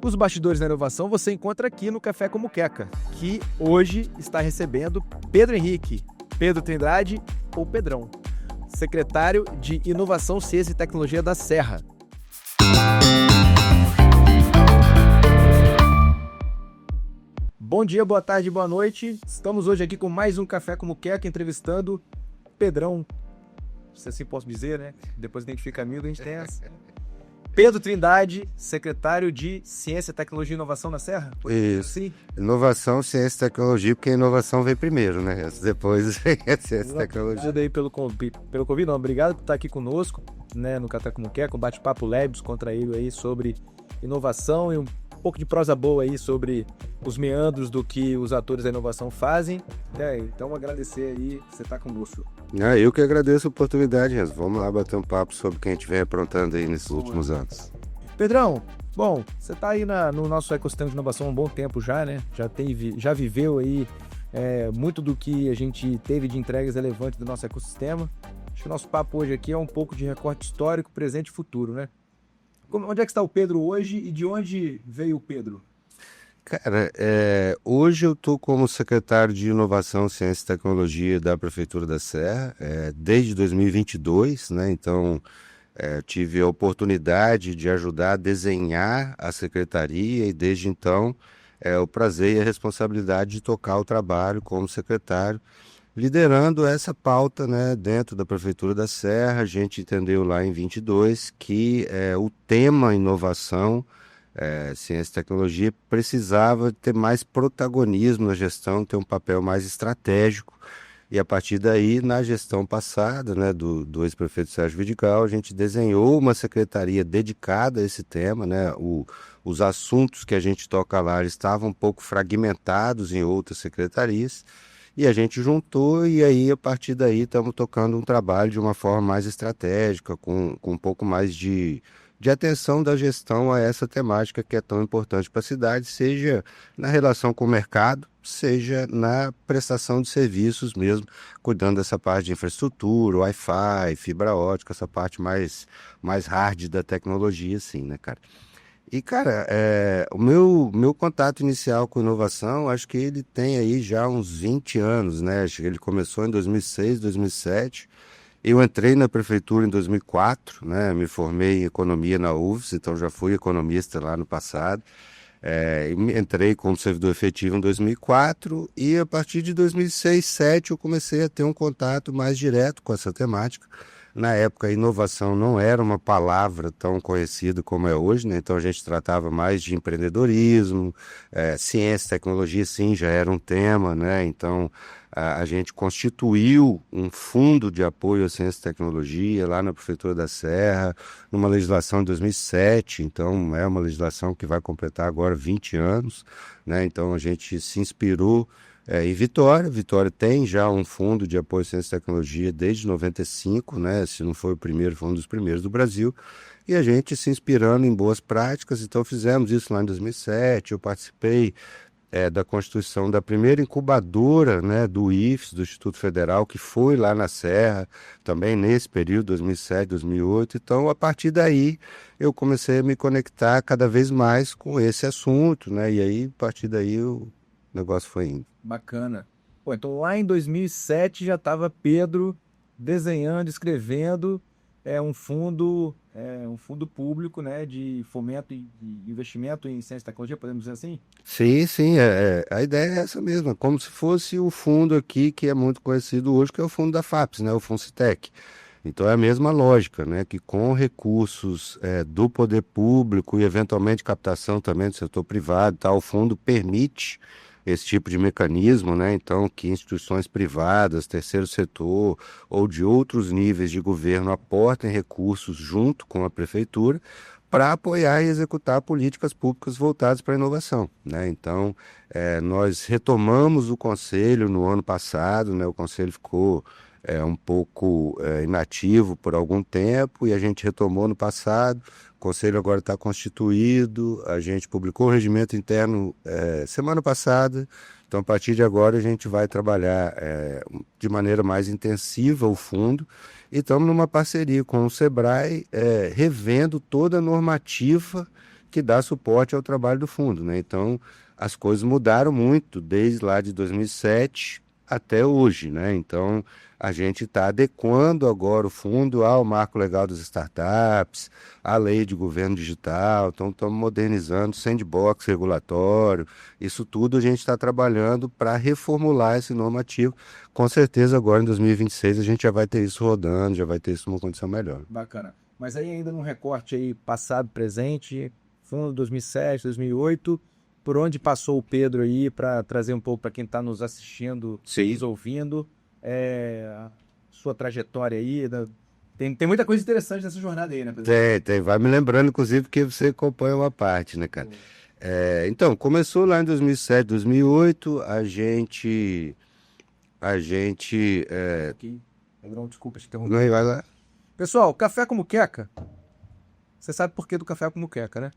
Os bastidores da inovação você encontra aqui no Café com Muqueca, que hoje está recebendo Pedro Henrique, Pedro Trindade ou Pedrão, secretário de Inovação, Ciência e Tecnologia da Serra. Bom dia, boa tarde, boa noite. Estamos hoje aqui com mais um Café com Muqueca, entrevistando Pedrão, se assim posso dizer, né? Depois a gente fica amigo, a gente tem essa. Pedro Trindade, secretário de Ciência, Tecnologia e Inovação na Serra? Isso. Sim. Inovação, ciência e tecnologia, porque a inovação vem primeiro, né? Depois vem a ciência e tecnologia. Obrigado aí pelo convite, não. Obrigado por estar aqui conosco, né, no Café como Quer, com bate-papo leve, descontraído aí sobre inovação e um pouco de prosa boa aí sobre os meandros do que os atores da inovação fazem. Então, agradecer aí você estar conosco. Eu que agradeço a oportunidade, Renzo. Vamos lá bater um papo sobre o que a gente vem aprontando aí nesses últimos anos. Pedrão, bom, você está aí no nosso ecossistema de inovação há um bom tempo já, né? Já viveu aí muito do que a gente teve de entregas relevantes do nosso ecossistema. Acho que o nosso papo hoje aqui é um pouco de recorte histórico, presente e futuro, né? Onde é que está o Pedro hoje e de onde veio o Pedro? Cara, hoje eu estou como secretário de Inovação, Ciência e Tecnologia da Prefeitura da Serra, desde 2022, né? Então, tive a oportunidade de ajudar a desenhar a secretaria e desde então o prazer e a responsabilidade de tocar o trabalho como secretário, liderando essa pauta, né, dentro da Prefeitura da Serra. A gente entendeu lá em 22 que o tema inovação, ciência e tecnologia, precisava ter mais protagonismo na gestão, ter um papel mais estratégico. E a partir daí, na gestão passada, né, do ex-prefeito Sérgio Vidigal, a gente desenhou uma secretaria dedicada a esse tema, né? Os assuntos que a gente toca lá estavam um pouco fragmentados em outras secretarias, e a gente juntou, e aí a partir daí estamos tocando um trabalho de uma forma mais estratégica, com um pouco mais de atenção da gestão a essa temática que é tão importante para a cidade, seja na relação com o mercado, seja na prestação de serviços mesmo, cuidando dessa parte de infraestrutura, Wi-Fi, fibra ótica, essa parte mais hard da tecnologia, assim, né, cara? E, cara, o meu contato inicial com inovação, acho que ele tem aí já uns 20 anos, né? Acho que ele começou em 2006, 2007. Eu entrei na prefeitura em 2004, né? Me formei em economia na UFS, então já fui economista lá no passado. Entrei como servidor efetivo em 2004 e a partir de 2006, 2007 eu comecei a ter um contato mais direto com essa temática. Na época, a inovação não era uma palavra tão conhecida como é hoje, né? Então a gente tratava mais de empreendedorismo, ciência e tecnologia, sim, já era um tema, né? Então a gente constituiu um fundo de apoio à ciência e tecnologia lá na Prefeitura da Serra, numa legislação de 2007, então é uma legislação que vai completar agora 20 anos, né? Então a gente se inspirou em Vitória. Vitória tem já um fundo de apoio à ciência e tecnologia desde 95, né? Se não foi o primeiro, foi um dos primeiros do Brasil. E a gente se inspirando em boas práticas, então fizemos isso lá em 2007. Eu participei da constituição da primeira incubadora, né, do IFES, do Instituto Federal, que foi lá na Serra, também nesse período, 2007, 2008. Então, a partir daí, eu comecei a me conectar cada vez mais com esse assunto, né? E aí, a partir daí, o negócio foi indo. Bacana. Pô, então lá em 2007 já estava Pedro desenhando, escrevendo um fundo público, né, de fomento e de investimento em ciência e tecnologia, podemos dizer assim? Sim, a ideia é essa mesma, como se fosse o fundo aqui que é muito conhecido hoje, que é o fundo da FAPES, né, o Funcitec. Então é a mesma lógica, né, que com recursos do poder público e eventualmente captação também do setor privado, o fundo permite esse tipo de mecanismo, né? Então, que instituições privadas, terceiro setor ou de outros níveis de governo aportem recursos junto com a prefeitura para apoiar e executar políticas públicas voltadas para a inovação, né? Então, nós retomamos o conselho no ano passado, né? O conselho ficou um pouco inativo por algum tempo e a gente retomou no passado. O conselho agora está constituído, a gente publicou o regimento interno semana passada, então a partir de agora a gente vai trabalhar de maneira mais intensiva o fundo e estamos numa parceria com o Sebrae, revendo toda a normativa que dá suporte ao trabalho do fundo, né? Então, as coisas mudaram muito desde lá de 2007 até hoje, né? Então, a gente está adequando agora o fundo ao marco legal das startups, à lei de governo digital, então estamos modernizando, sandbox regulatório, isso tudo a gente está trabalhando para reformular esse normativo. Com certeza agora em 2026 a gente já vai ter isso rodando, já vai ter isso numa condição melhor. Bacana. Mas aí ainda num recorte aí passado, presente, fundo 2007, 2008, por onde passou o Pedro aí para trazer um pouco para quem está nos assistindo, nos ouvindo, sua trajetória aí, tem muita coisa interessante nessa jornada aí, né, Pedro? Tem. Vai me lembrando, inclusive, que você acompanha uma parte, né, cara? Então, começou lá em 2007, 2008, a gente... Aqui, Pedrão, desculpa te Não, interromper. vai lá. Pessoal, café com muqueca. Você sabe por que do café com muqueca, né?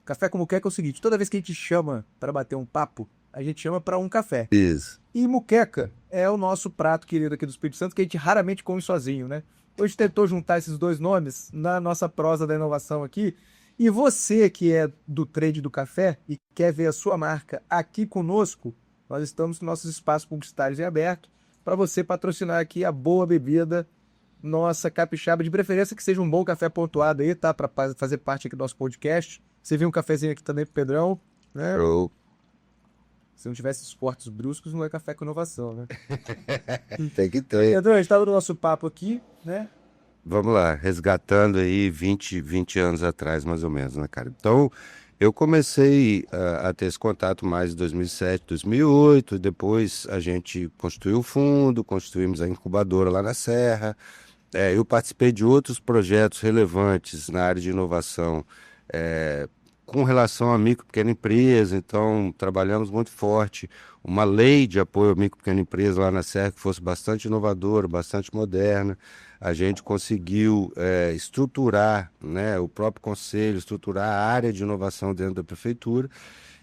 Café com muqueca é o seguinte, toda vez que a gente chama para bater um papo, a gente chama para um café. Isso. E muqueca é o nosso prato querido aqui do Espírito Santo, que a gente raramente come sozinho, né? Hoje tentou juntar esses dois nomes na nossa prosa da inovação aqui. E você que é do trade do café e quer ver a sua marca aqui conosco, nós estamos com nossos espaços publicitários em aberto para você patrocinar aqui a boa bebida nossa capixaba, de preferência que seja um bom café pontuado aí, tá? Para fazer parte aqui do nosso podcast. Você viu um cafezinho aqui também pro Pedrão, né? Show. Se não tivesse esses cortes bruscos, não é café com inovação, né? Tem que ter. Pedrão, a gente estava no nosso papo aqui, né? Vamos lá, resgatando aí 20 anos atrás, mais ou menos, né, cara? Então, eu comecei a ter esse contato mais em 2007, 2008, e depois a gente constituiu o fundo, constituímos a incubadora lá na Serra. Eu participei de outros projetos relevantes na área de inovação, com relação à micro e pequena empresa, então trabalhamos muito forte uma lei de apoio à micro e pequena empresa lá na Serra que fosse bastante inovadora, bastante moderna. A gente conseguiu estruturar, né, o próprio conselho, estruturar a área de inovação dentro da prefeitura.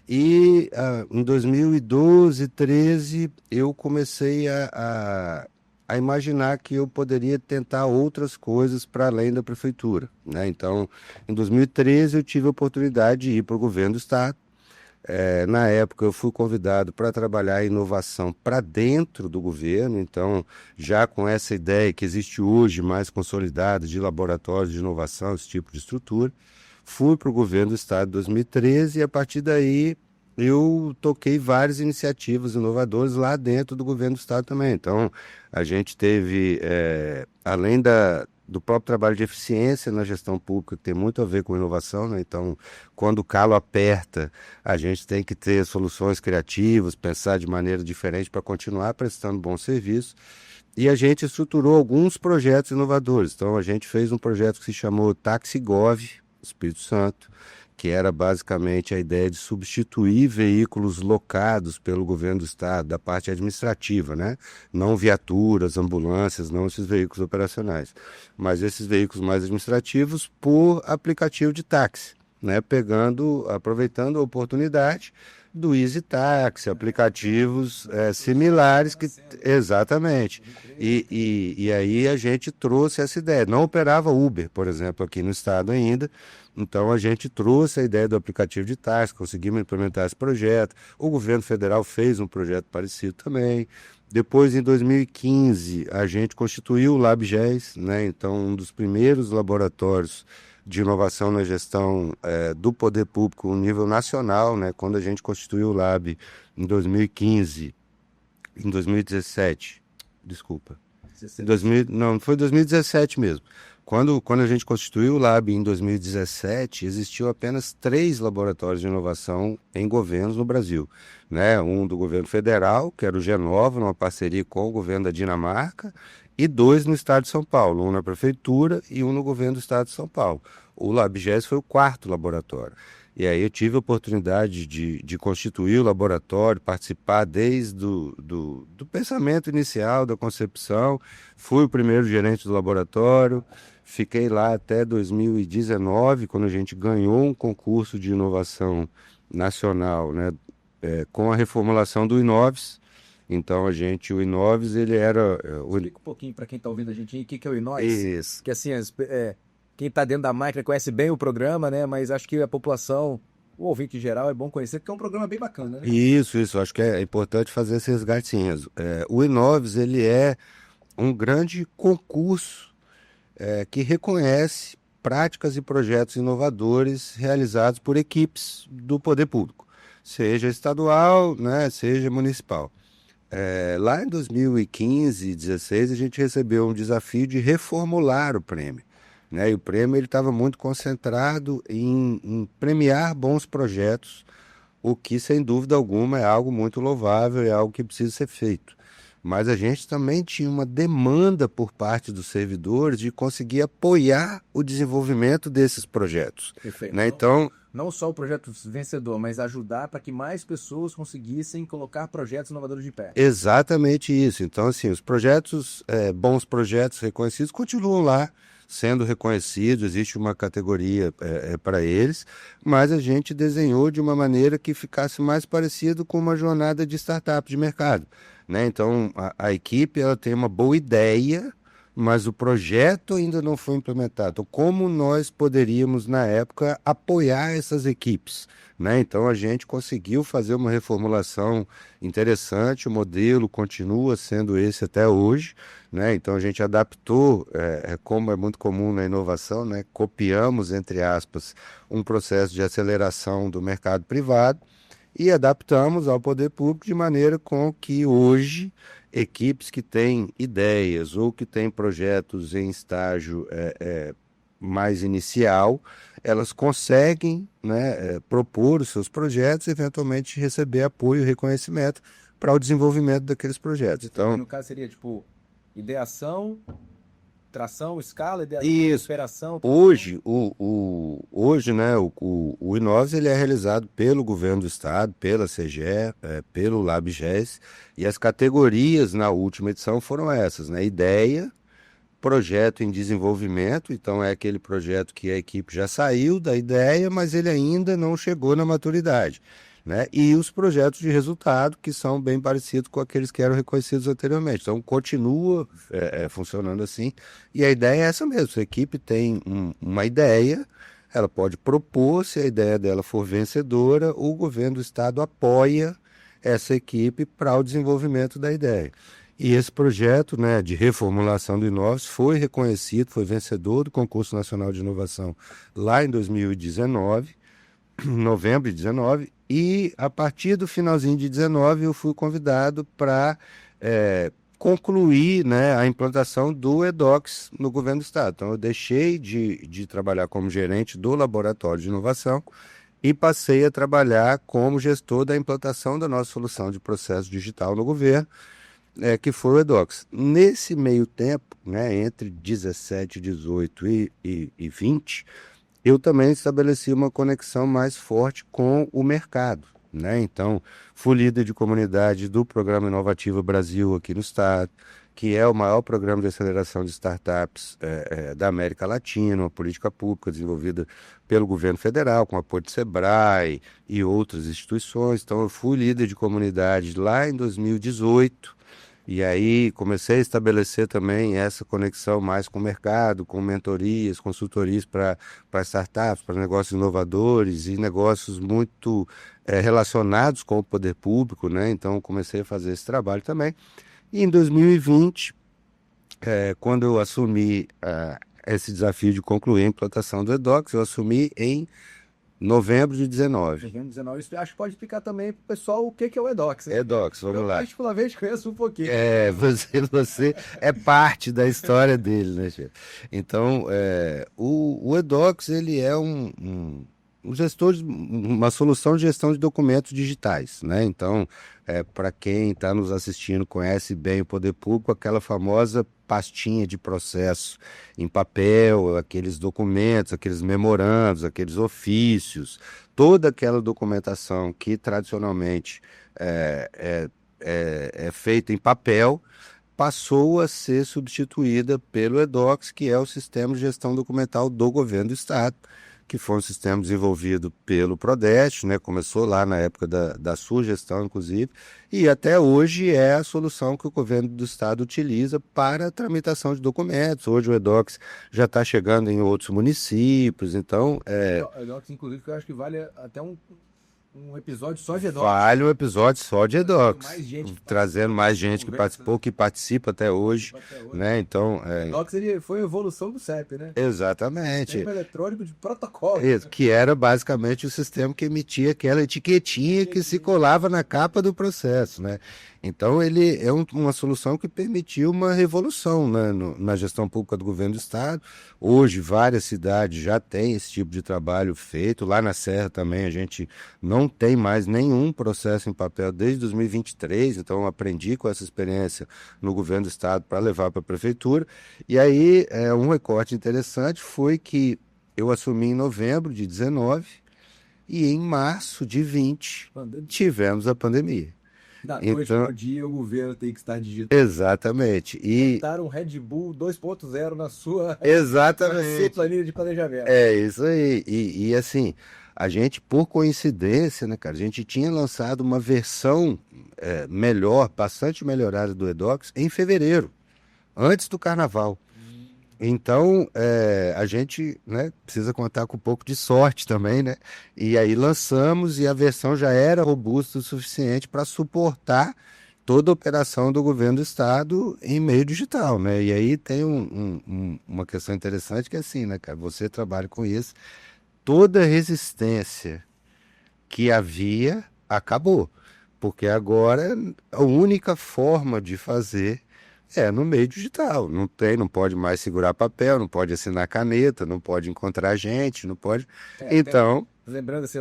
E em 2012, 13, eu comecei a imaginar que eu poderia tentar outras coisas para além da prefeitura, né? Então, em 2013, eu tive a oportunidade de ir para o governo do estado. Na época, eu fui convidado para trabalhar a inovação para dentro do governo, então, já com essa ideia que existe hoje mais consolidada de laboratórios de inovação, esse tipo de estrutura, fui para o governo do estado em 2013 e, a partir daí, eu toquei várias iniciativas inovadoras lá dentro do governo do estado também. Então, a gente teve, além do próprio trabalho de eficiência na gestão pública, que tem muito a ver com inovação, né? Então, quando o calo aperta, a gente tem que ter soluções criativas, pensar de maneira diferente para continuar prestando bom serviço. E a gente estruturou alguns projetos inovadores. Então, a gente fez um projeto que se chamou TaxiGov, Espírito Santo, que era basicamente a ideia de substituir veículos locados pelo governo do estado, da parte administrativa, né? Não viaturas, ambulâncias, não esses veículos operacionais, mas esses veículos mais administrativos por aplicativo de táxi, né? Aproveitando a oportunidade do Easy Taxi, aplicativos similares que exatamente. E aí a gente trouxe essa ideia. Não operava Uber, por exemplo, aqui no estado ainda. Então a gente trouxe a ideia do aplicativo de táxi, conseguimos implementar esse projeto. O governo federal fez um projeto parecido também. Depois, em 2015, a gente constituiu o LabGES, né? Então um dos primeiros laboratórios de inovação na gestão do poder público no nível nacional, né? Quando a gente constituiu o Lab em 2015, em 2017, desculpa, não, foi 2017 mesmo. Quando a gente constituiu o Lab em 2017, existiam apenas 3 laboratórios de inovação em governos no Brasil, né? Um do governo federal, que era o Genova, numa parceria com o governo da Dinamarca, e 2 no estado de São Paulo, um na prefeitura e um no governo do estado de São Paulo. O LabGES foi o 4º laboratório. E aí eu tive a oportunidade de constituir o laboratório, participar desde do pensamento inicial, da concepção. Fui o primeiro gerente do laboratório, fiquei lá até 2019, quando a gente ganhou um concurso de inovação nacional, né, com a reformulação do Inoves. Então o Inoves, ele era... Explica um pouquinho para quem está ouvindo a gente aí, o que é o Inoves? Isso. Que assim, quem está dentro da máquina conhece bem o programa, né? Mas acho que a população, o ouvinte em geral, é bom conhecer, porque é um programa bem bacana, né? Isso. Acho que é importante fazer esse resgatinho. O Inoves, ele é um grande concurso que reconhece práticas e projetos inovadores realizados por equipes do poder público, seja estadual, né, seja municipal. Lá em 2015 e 2016, a gente recebeu um desafio de reformular o prêmio, né? E o prêmio estava muito concentrado em premiar bons projetos, o que, sem dúvida alguma, é algo muito louvável, é algo que precisa ser feito. Mas a gente também tinha uma demanda por parte dos servidores de conseguir apoiar o desenvolvimento desses projetos, Perfeito. né? Então, Não só o projeto vencedor, mas ajudar para que mais pessoas conseguissem colocar projetos inovadores de pé. exatamente isso. Então, assim, os projetos, bons projetos reconhecidos, continuam lá sendo reconhecidos, existe uma categoria para eles, mas a gente desenhou de uma maneira que ficasse mais parecido com uma jornada de startup de mercado, né? Então, a equipe ela tem uma boa ideia, mas o projeto ainda não foi implementado. Então, como nós poderíamos, na época, apoiar essas equipes, né? Então, a gente conseguiu fazer uma reformulação interessante, o modelo continua sendo esse até hoje, né? Então, a gente adaptou, como é muito comum na inovação, né? Copiamos, entre aspas, um processo de aceleração do mercado privado e adaptamos ao poder público de maneira com que hoje equipes que têm ideias ou que têm projetos em estágio mais inicial, elas conseguem, né, propor os seus projetos e eventualmente receber apoio e reconhecimento para o desenvolvimento daqueles projetos. Então, No caso seria tipo ideação, tração, escala, ideação, isso. operação. Hoje, né, o Inoves ele é realizado pelo governo do estado, pela CGE, pelo LabGES, e as categorias na última edição foram essas, né? Ideia, projeto em desenvolvimento, então é aquele projeto que a equipe já saiu da ideia, mas ele ainda não chegou na maturidade, né? E os projetos de resultado, que são bem parecidos com aqueles que eram reconhecidos anteriormente. Então, continua funcionando assim. E a ideia é essa mesmo. Se a equipe tem uma ideia, ela pode propor, se a ideia dela for vencedora, o governo do estado apoia essa equipe para o desenvolvimento da ideia. E esse projeto, né, de reformulação do Inoves foi reconhecido, foi vencedor do Concurso Nacional de Inovação lá em 2019, em novembro de 19, e a partir do finalzinho de 19 eu fui convidado para concluir, né, a implantação do EDOX no governo do estado. Então eu deixei de trabalhar como gerente do laboratório de inovação e passei a trabalhar como gestor da implantação da nossa solução de processo digital no governo, que foi o EDOX. Nesse meio tempo, né, entre 17, 18 e 20, eu também estabeleci uma conexão mais forte com o mercado, né? Então, fui líder de comunidade do Programa Inovativo Brasil aqui no estado, que é o maior programa de aceleração de startups da América Latina, uma política pública desenvolvida pelo governo federal, com apoio do Sebrae e outras instituições. Então, eu fui líder de comunidade lá em 2018, e aí comecei a estabelecer também essa conexão mais com o mercado, com mentorias, consultorias para startups, para negócios inovadores e negócios muito relacionados com o poder público, né? Então comecei a fazer esse trabalho também. E em 2020, quando eu assumi esse desafio de concluir a implantação do EDOX, eu assumi em novembro de 19. Novembro 19, isso acho que pode explicar também para o pessoal o que é o EDOX, né? EDOX, vamos Eu lá. particularmente conheço um pouquinho. Você é parte da história dele, né, chefe? Então, o EDOX, ele é um gestor, uma solução de gestão de documentos digitais, né? Então, para quem está nos assistindo, conhece bem o poder público, aquela famosa pastinha de processo em papel, aqueles documentos, aqueles memorandos, aqueles ofícios, toda aquela documentação que tradicionalmente é feita em papel, passou a ser substituída pelo EDOX, que é o sistema de gestão documental do governo do estado, que foi um sistema desenvolvido pelo Prodeste, né? Começou lá na época da sua gestão, inclusive, e até hoje é a solução que o governo do estado utiliza para a tramitação de documentos. Hoje o eDocs já está chegando em outros municípios, então eDocs, inclusive, que eu acho que vale até um episódio só de eDocs. vale um episódio só de eDocs, Trazendo mais gente que participou, que participa até hoje, né? Então, eDocs ele foi a evolução do CEP, né? exatamente. Sistema eletrônico de protocolo. Isso, que era basicamente o sistema que emitia aquela etiquetinha que se colava na capa do processo, né? Então ele é uma solução que permitiu uma revolução, né, na gestão pública do governo do estado. Hoje várias cidades já têm esse tipo de trabalho feito. Lá na Serra também a gente não tem mais nenhum processo em papel desde 2023, então eu aprendi com essa experiência no governo do estado para levar para a prefeitura. E aí um recorte interessante foi que eu assumi em novembro de 19 e em março de 20 tivemos a pandemia. Da noite Então, pro dia o governo tem que estar digitando. exatamente. E Botar um Red Bull 2.0 na sua exatamente. planilha de planejamento. É isso aí. E assim, a gente, por coincidência, né, cara, a gente tinha lançado uma versão melhor, bastante melhorada do eDocs em fevereiro, antes do carnaval. Então, a gente, né, precisa contar com um pouco de sorte também, né? E aí lançamos e a versão já era robusta o suficiente para suportar toda a operação do governo do estado em meio digital, né? E aí tem uma questão interessante que é assim, né, cara? Você trabalha com isso, toda resistência que havia acabou, porque agora a única forma de fazer no meio digital. Não pode mais segurar papel, não pode assinar caneta, não pode encontrar gente, não pode. Então, lembrando assim,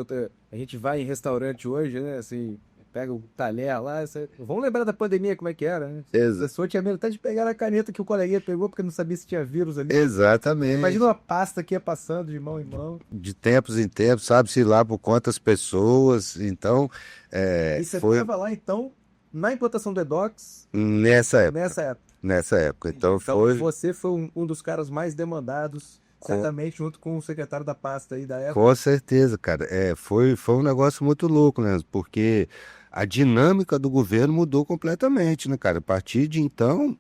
a gente vai em restaurante hoje, né? Assim, pega o talher lá. Vamos lembrar da pandemia como é que era, né? A pessoa tinha medo até de pegar a caneta que o coleguinha pegou porque não sabia se tinha vírus ali. Exatamente. Imagina uma pasta que ia passando de mão em mão. De tempos em tempos, sabe-se lá por quantas pessoas. Então, e você estava lá, então, na implantação do eDocs? Nessa época. Então você foi um dos caras mais demandados, certamente junto com o secretário da pasta aí da época. Com certeza, cara. Foi um negócio muito louco, né? Porque a dinâmica do governo mudou completamente, né, cara? A partir de então,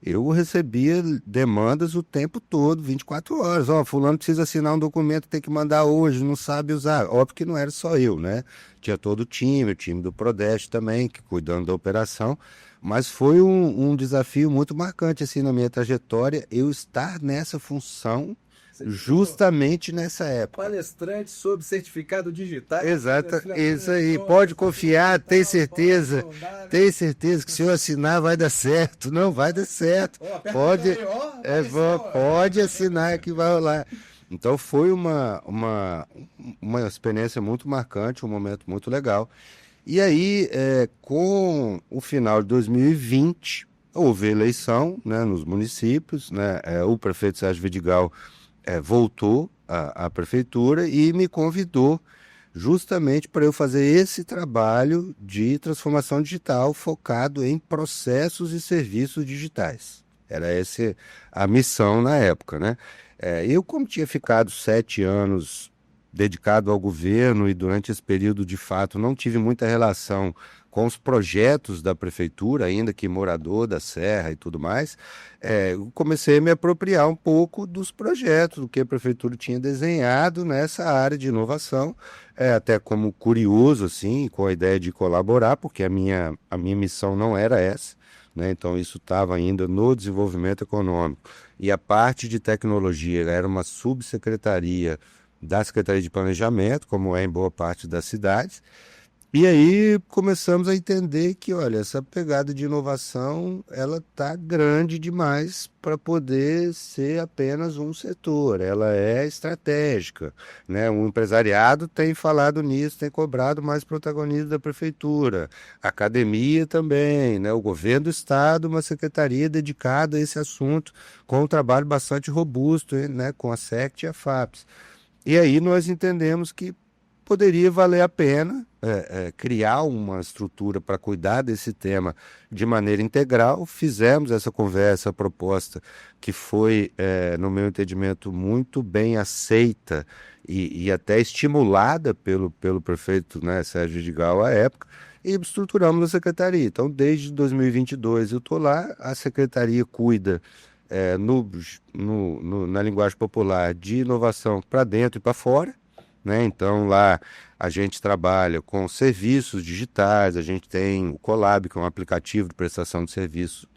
eu recebia demandas o tempo todo, 24 horas. Fulano precisa assinar um documento, tem que mandar hoje, não sabe usar. Óbvio que não era só eu, né? Tinha todo o time do Prodeste também, que cuidando da operação. Mas foi um desafio muito marcante, assim, na minha trajetória, eu estar nessa função justamente nessa época. Palestrante sobre certificado digital. Exato, isso aí. Pode confiar, tem certeza que se eu assinar vai dar certo. Não, vai dar certo. Pode assinar que vai rolar. Então foi uma experiência muito marcante, um momento muito legal. E aí, com o final de 2020, houve eleição, né, nos municípios, né, o prefeito Sérgio Vidigal voltou à prefeitura e me convidou justamente para eu fazer esse trabalho de transformação digital focado em processos e serviços digitais. Era essa a missão na época, né? Eu, como tinha ficado 7 anos dedicado ao governo e durante esse período, de fato, não tive muita relação com os projetos da prefeitura, ainda que morador da Serra e tudo mais, eu comecei a me apropriar um pouco dos projetos, do que a prefeitura tinha desenhado nessa área de inovação, até como curioso, assim, com a ideia de colaborar, porque a minha missão não era essa, né? Então isso estava ainda no desenvolvimento econômico. E a parte de tecnologia era uma subsecretaria da Secretaria de Planejamento, como é em boa parte das cidades. E aí começamos a entender que, olha, essa pegada de inovação, ela está grande demais para poder ser apenas um setor, ela é estratégica, né? O empresariado tem falado nisso, tem cobrado mais protagonismo da prefeitura, a academia também, né? O governo do estado, uma secretaria dedicada a esse assunto, com um trabalho bastante robusto, né? Com a SECT e a FAPES. E aí nós entendemos que poderia valer a pena criar uma estrutura para cuidar desse tema de maneira integral. Fizemos essa conversa, a proposta, que foi, no meu entendimento, muito bem aceita e até estimulada pelo prefeito, né, Sérgio Vidigal, à época, e estruturamos a secretaria. Então, desde 2022 eu estou lá, a secretaria cuida, na linguagem popular, de inovação para dentro e para fora, né? Então, lá a gente trabalha com serviços digitais, a gente tem o Colab, que é um aplicativo de prestação de serviço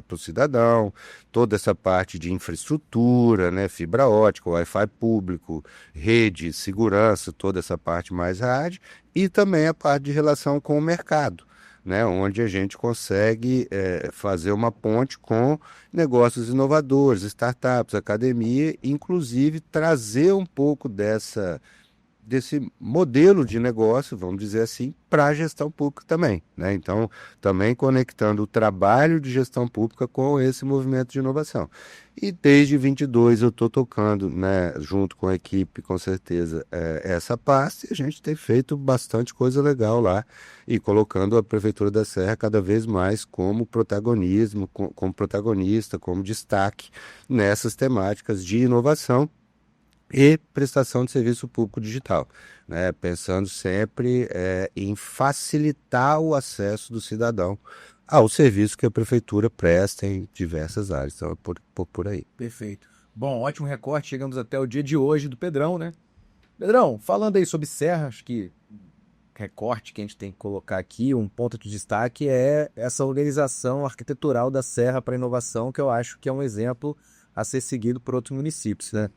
para o cidadão, toda essa parte de infraestrutura, né? Fibra ótica, Wi-Fi público, rede, segurança, toda essa parte mais hard, e também a parte de relação com o mercado, né, onde a gente consegue fazer uma ponte com negócios inovadores, startups, academia, inclusive trazer um pouco desse modelo de negócio, vamos dizer assim, para a gestão pública também, né? Então, também conectando o trabalho de gestão pública com esse movimento de inovação. E desde 22 eu estou tocando, né, junto com a equipe, com certeza, essa pasta, e a gente tem feito bastante coisa legal lá e colocando a Prefeitura da Serra cada vez mais como protagonismo, como protagonista, como destaque nessas temáticas de inovação e prestação de serviço público digital, né? Pensando sempre em facilitar o acesso do cidadão ao serviço que a prefeitura presta em diversas áreas. Então, é por aí. Perfeito. Bom, ótimo recorte. Chegamos até o dia de hoje do Pedrão, né? Pedrão, falando aí sobre Serra, acho que recorte que a gente tem que colocar aqui, um ponto de destaque é essa organização arquitetural da Serra para inovação, que eu acho que é um exemplo a ser seguido por outros municípios, né?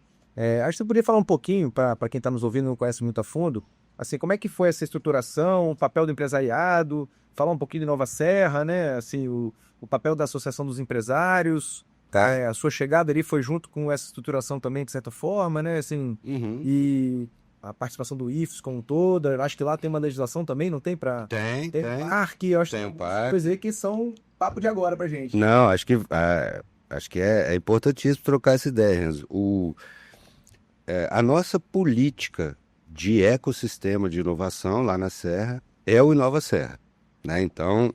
Acho que você poderia falar um pouquinho, para quem está nos ouvindo e não conhece muito a fundo, assim, como é que foi essa estruturação, o papel do empresariado, falar um pouquinho de Nova Serra, né? Assim, o papel da Associação dos Empresários, Tá. a sua chegada ali foi junto com essa estruturação também, de certa forma, né? Assim, e a participação do IFES como um todo, acho que lá tem uma legislação também, não tem? Tem. Parque, eu acho Tem um que parque. coisas aí que são papo de agora pra gente. Não, acho que é importantíssimo trocar essa ideia, Renzo. A nossa política de ecossistema de inovação lá na Serra é o Inova Serra, né? Então,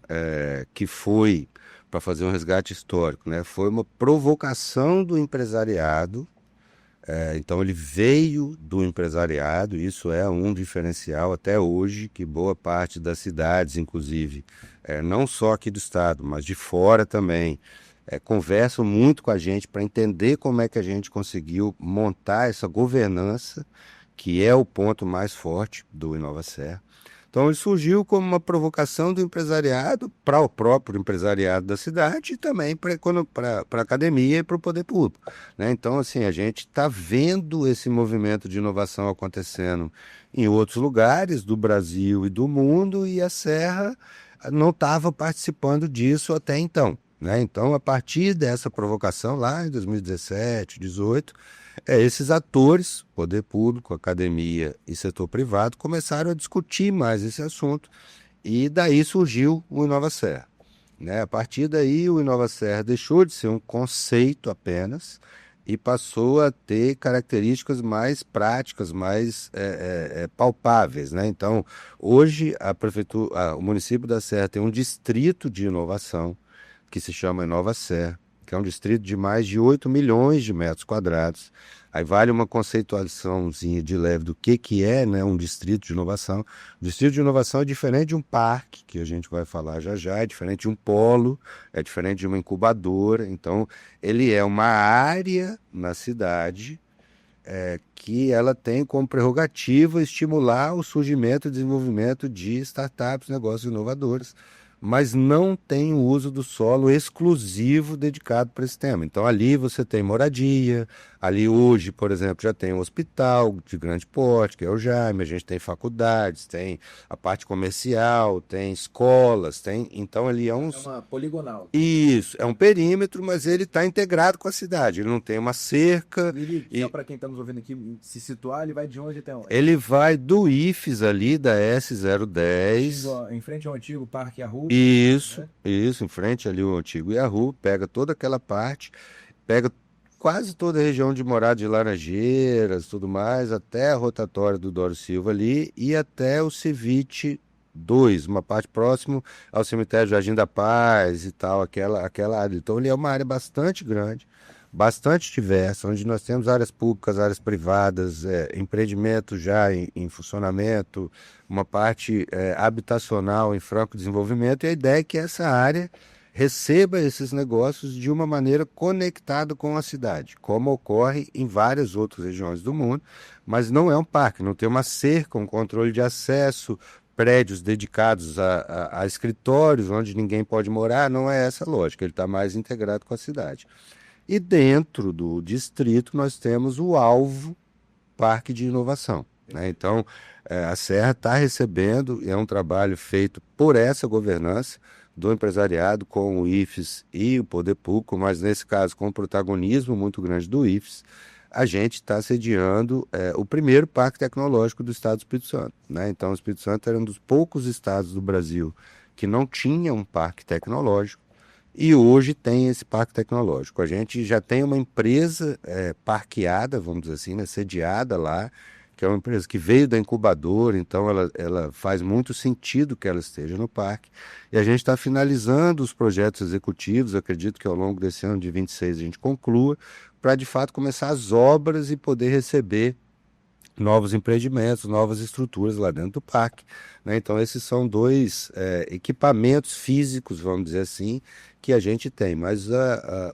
que foi, para fazer um resgate histórico, né? Foi uma provocação do empresariado. Então, ele veio do empresariado, isso é um diferencial até hoje, que boa parte das cidades, inclusive, não só aqui do estado, mas de fora também, conversam muito com a gente para entender como é que a gente conseguiu montar essa governança, que é o ponto mais forte do Inova Serra. Então, ele surgiu como uma provocação do empresariado para o próprio empresariado da cidade e também para a academia e para o poder público, né? Então, assim, a gente está vendo esse movimento de inovação acontecendo em outros lugares do Brasil e do mundo, e a Serra não estava participando disso até então, né? Então, a partir dessa provocação lá em 2017, 2018, esses atores, poder público, academia e setor privado, começaram a discutir mais esse assunto, e daí surgiu o Inova Serra, né? A partir daí, o Inova Serra deixou de ser um conceito apenas e passou a ter características mais práticas, mais palpáveis, né? Então, hoje o município da Serra tem um distrito de inovação que se chama Inova Serra, que é um distrito de mais de 8 milhões de metros quadrados. Aí vale uma conceituaçãozinha de leve do que é, né, um distrito de inovação. O distrito de inovação é diferente de um parque, que a gente vai falar já já, é diferente de um polo, é diferente de uma incubadora. Então, ele é uma área na cidade que ela tem como prerrogativa estimular o surgimento e desenvolvimento de startups, negócios inovadores, mas não tem o uso do solo exclusivo dedicado para esse tema. Então, ali você tem moradia, ali hoje, por exemplo, já tem um hospital de grande porte, que é o Jaime, a gente tem faculdades, tem a parte comercial, tem escolas, então ali é um... É uma poligonal. Isso, é um perímetro, mas ele está integrado com a cidade, ele não tem uma cerca. Só para quem está nos ouvindo aqui se situar, ele vai de onde até onde? Ele vai do IFES ali, da S010. Em frente ao antigo Parque Yahoo. Isso, em frente ali o antigo Yahoo, pega toda aquela parte, pega quase toda a região de Morada de Laranjeiras, tudo mais, até a rotatória do Doro Silva ali e até o Ceviche 2, uma parte próximo ao cemitério Jardim da Paz e tal, aquela área. Então, ele é uma área bastante grande, bastante diversa, onde nós temos áreas públicas, áreas privadas, empreendimentos já em funcionamento, uma parte habitacional em franco desenvolvimento, e a ideia é que essa área receba esses negócios de uma maneira conectada com a cidade, como ocorre em várias outras regiões do mundo, mas não é um parque, não tem uma cerca, um controle de acesso, prédios dedicados a escritórios onde ninguém pode morar, não é essa a lógica, ele está mais integrado com a cidade. E dentro do distrito nós temos o alvo Parque de Inovação, né? Então, a Serra está recebendo, é um trabalho feito por essa governança do empresariado com o IFES e o Poder Público, mas nesse caso com um protagonismo muito grande do IFES, a gente está sediando o primeiro parque tecnológico do estado do Espírito Santo, né? Então, o Espírito Santo era um dos poucos estados do Brasil que não tinha um parque tecnológico, e hoje tem esse parque tecnológico. A gente já tem uma empresa parqueada, vamos dizer assim, né, sediada lá, que é uma empresa que veio da incubadora, então ela faz muito sentido que ela esteja no parque. E a gente está finalizando os projetos executivos, acredito que ao longo desse ano de 26 a gente conclua, para de fato começar as obras e poder receber novos empreendimentos, novas estruturas lá dentro do parque, né? Então, esses são dois equipamentos físicos, vamos dizer assim, que a gente tem. Mas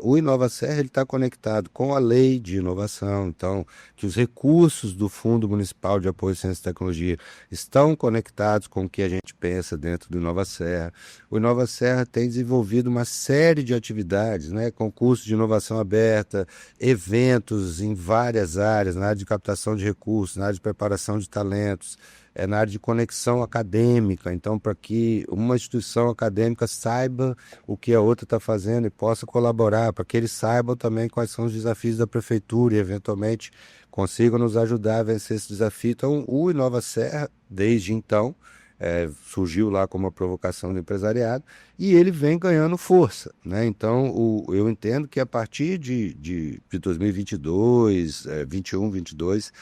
o Inova Serra está conectado com a lei de inovação, então, que os recursos do Fundo Municipal de Apoio à Ciência e Tecnologia estão conectados com o que a gente pensa dentro do Inova Serra. O Inova Serra tem desenvolvido uma série de atividades, né? Concursos de inovação aberta, eventos em várias áreas, na área de captação de recursos, na área de preparação de talentos, na área de conexão acadêmica. Então, para que uma instituição acadêmica saiba o que a outra está fazendo e possa colaborar, para que eles saibam também quais são os desafios da prefeitura e, eventualmente, consigam nos ajudar a vencer esse desafio. Então, o Inova Serra, desde então, surgiu lá como uma provocação do empresariado e ele vem ganhando força, né? Então, eu entendo que a partir de 2022, 21, 22,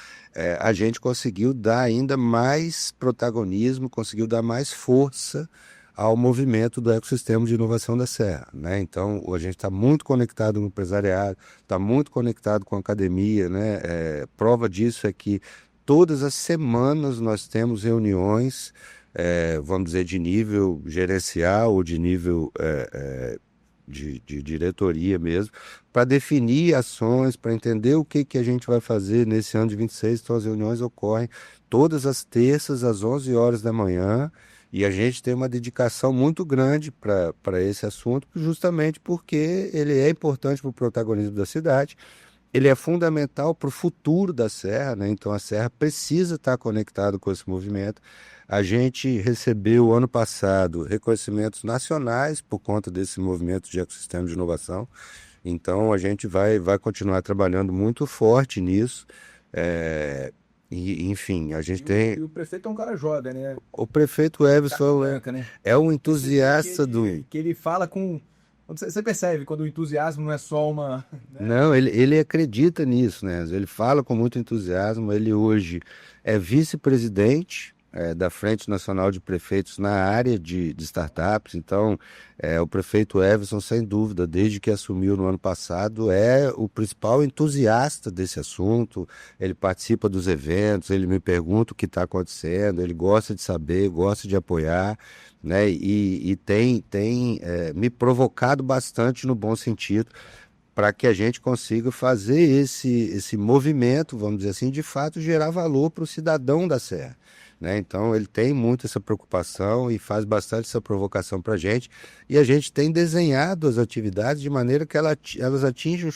a gente conseguiu dar ainda mais protagonismo, conseguiu dar mais força ao movimento do ecossistema de inovação da Serra, né? Então, a gente está muito conectado com o empresariado, está muito conectado com a academia, né? Prova disso é que todas as semanas nós temos reuniões, vamos dizer, de nível gerencial ou de nível de diretoria mesmo, para definir ações, para entender o que a gente vai fazer nesse ano de 26. Então, as reuniões ocorrem todas as terças, às 11 horas da manhã, e a gente tem uma dedicação muito grande para esse assunto, justamente porque ele é importante para o protagonismo da cidade. Ele é fundamental para o futuro da Serra, né? Então a Serra precisa estar conectada com esse movimento. A gente recebeu ano passado reconhecimentos nacionais por conta desse movimento de ecossistema de inovação. Então a gente vai continuar trabalhando muito forte nisso. Enfim, a gente tem. E o prefeito é um cara joda, né? O prefeito Everson Branca, né? é um entusiasta que ele fala com. Você percebe quando o entusiasmo não é só uma. Né? Não, ele acredita nisso, né? Ele fala com muito entusiasmo. Ele hoje é vice-presidente da Frente Nacional de Prefeitos na área de startups. Então, o prefeito Everson, sem dúvida, desde que assumiu no ano passado, é o principal entusiasta desse assunto. Ele participa dos eventos, ele me pergunta o que está acontecendo, ele gosta de saber, gosta de apoiar, né? E tem me provocado bastante no bom sentido, para que a gente consiga fazer esse movimento, vamos dizer assim, de fato gerar valor para o cidadão da Serra, né? Então ele tem muito essa preocupação e faz bastante essa provocação para a gente, e a gente tem desenhado as atividades de maneira que elas atinjam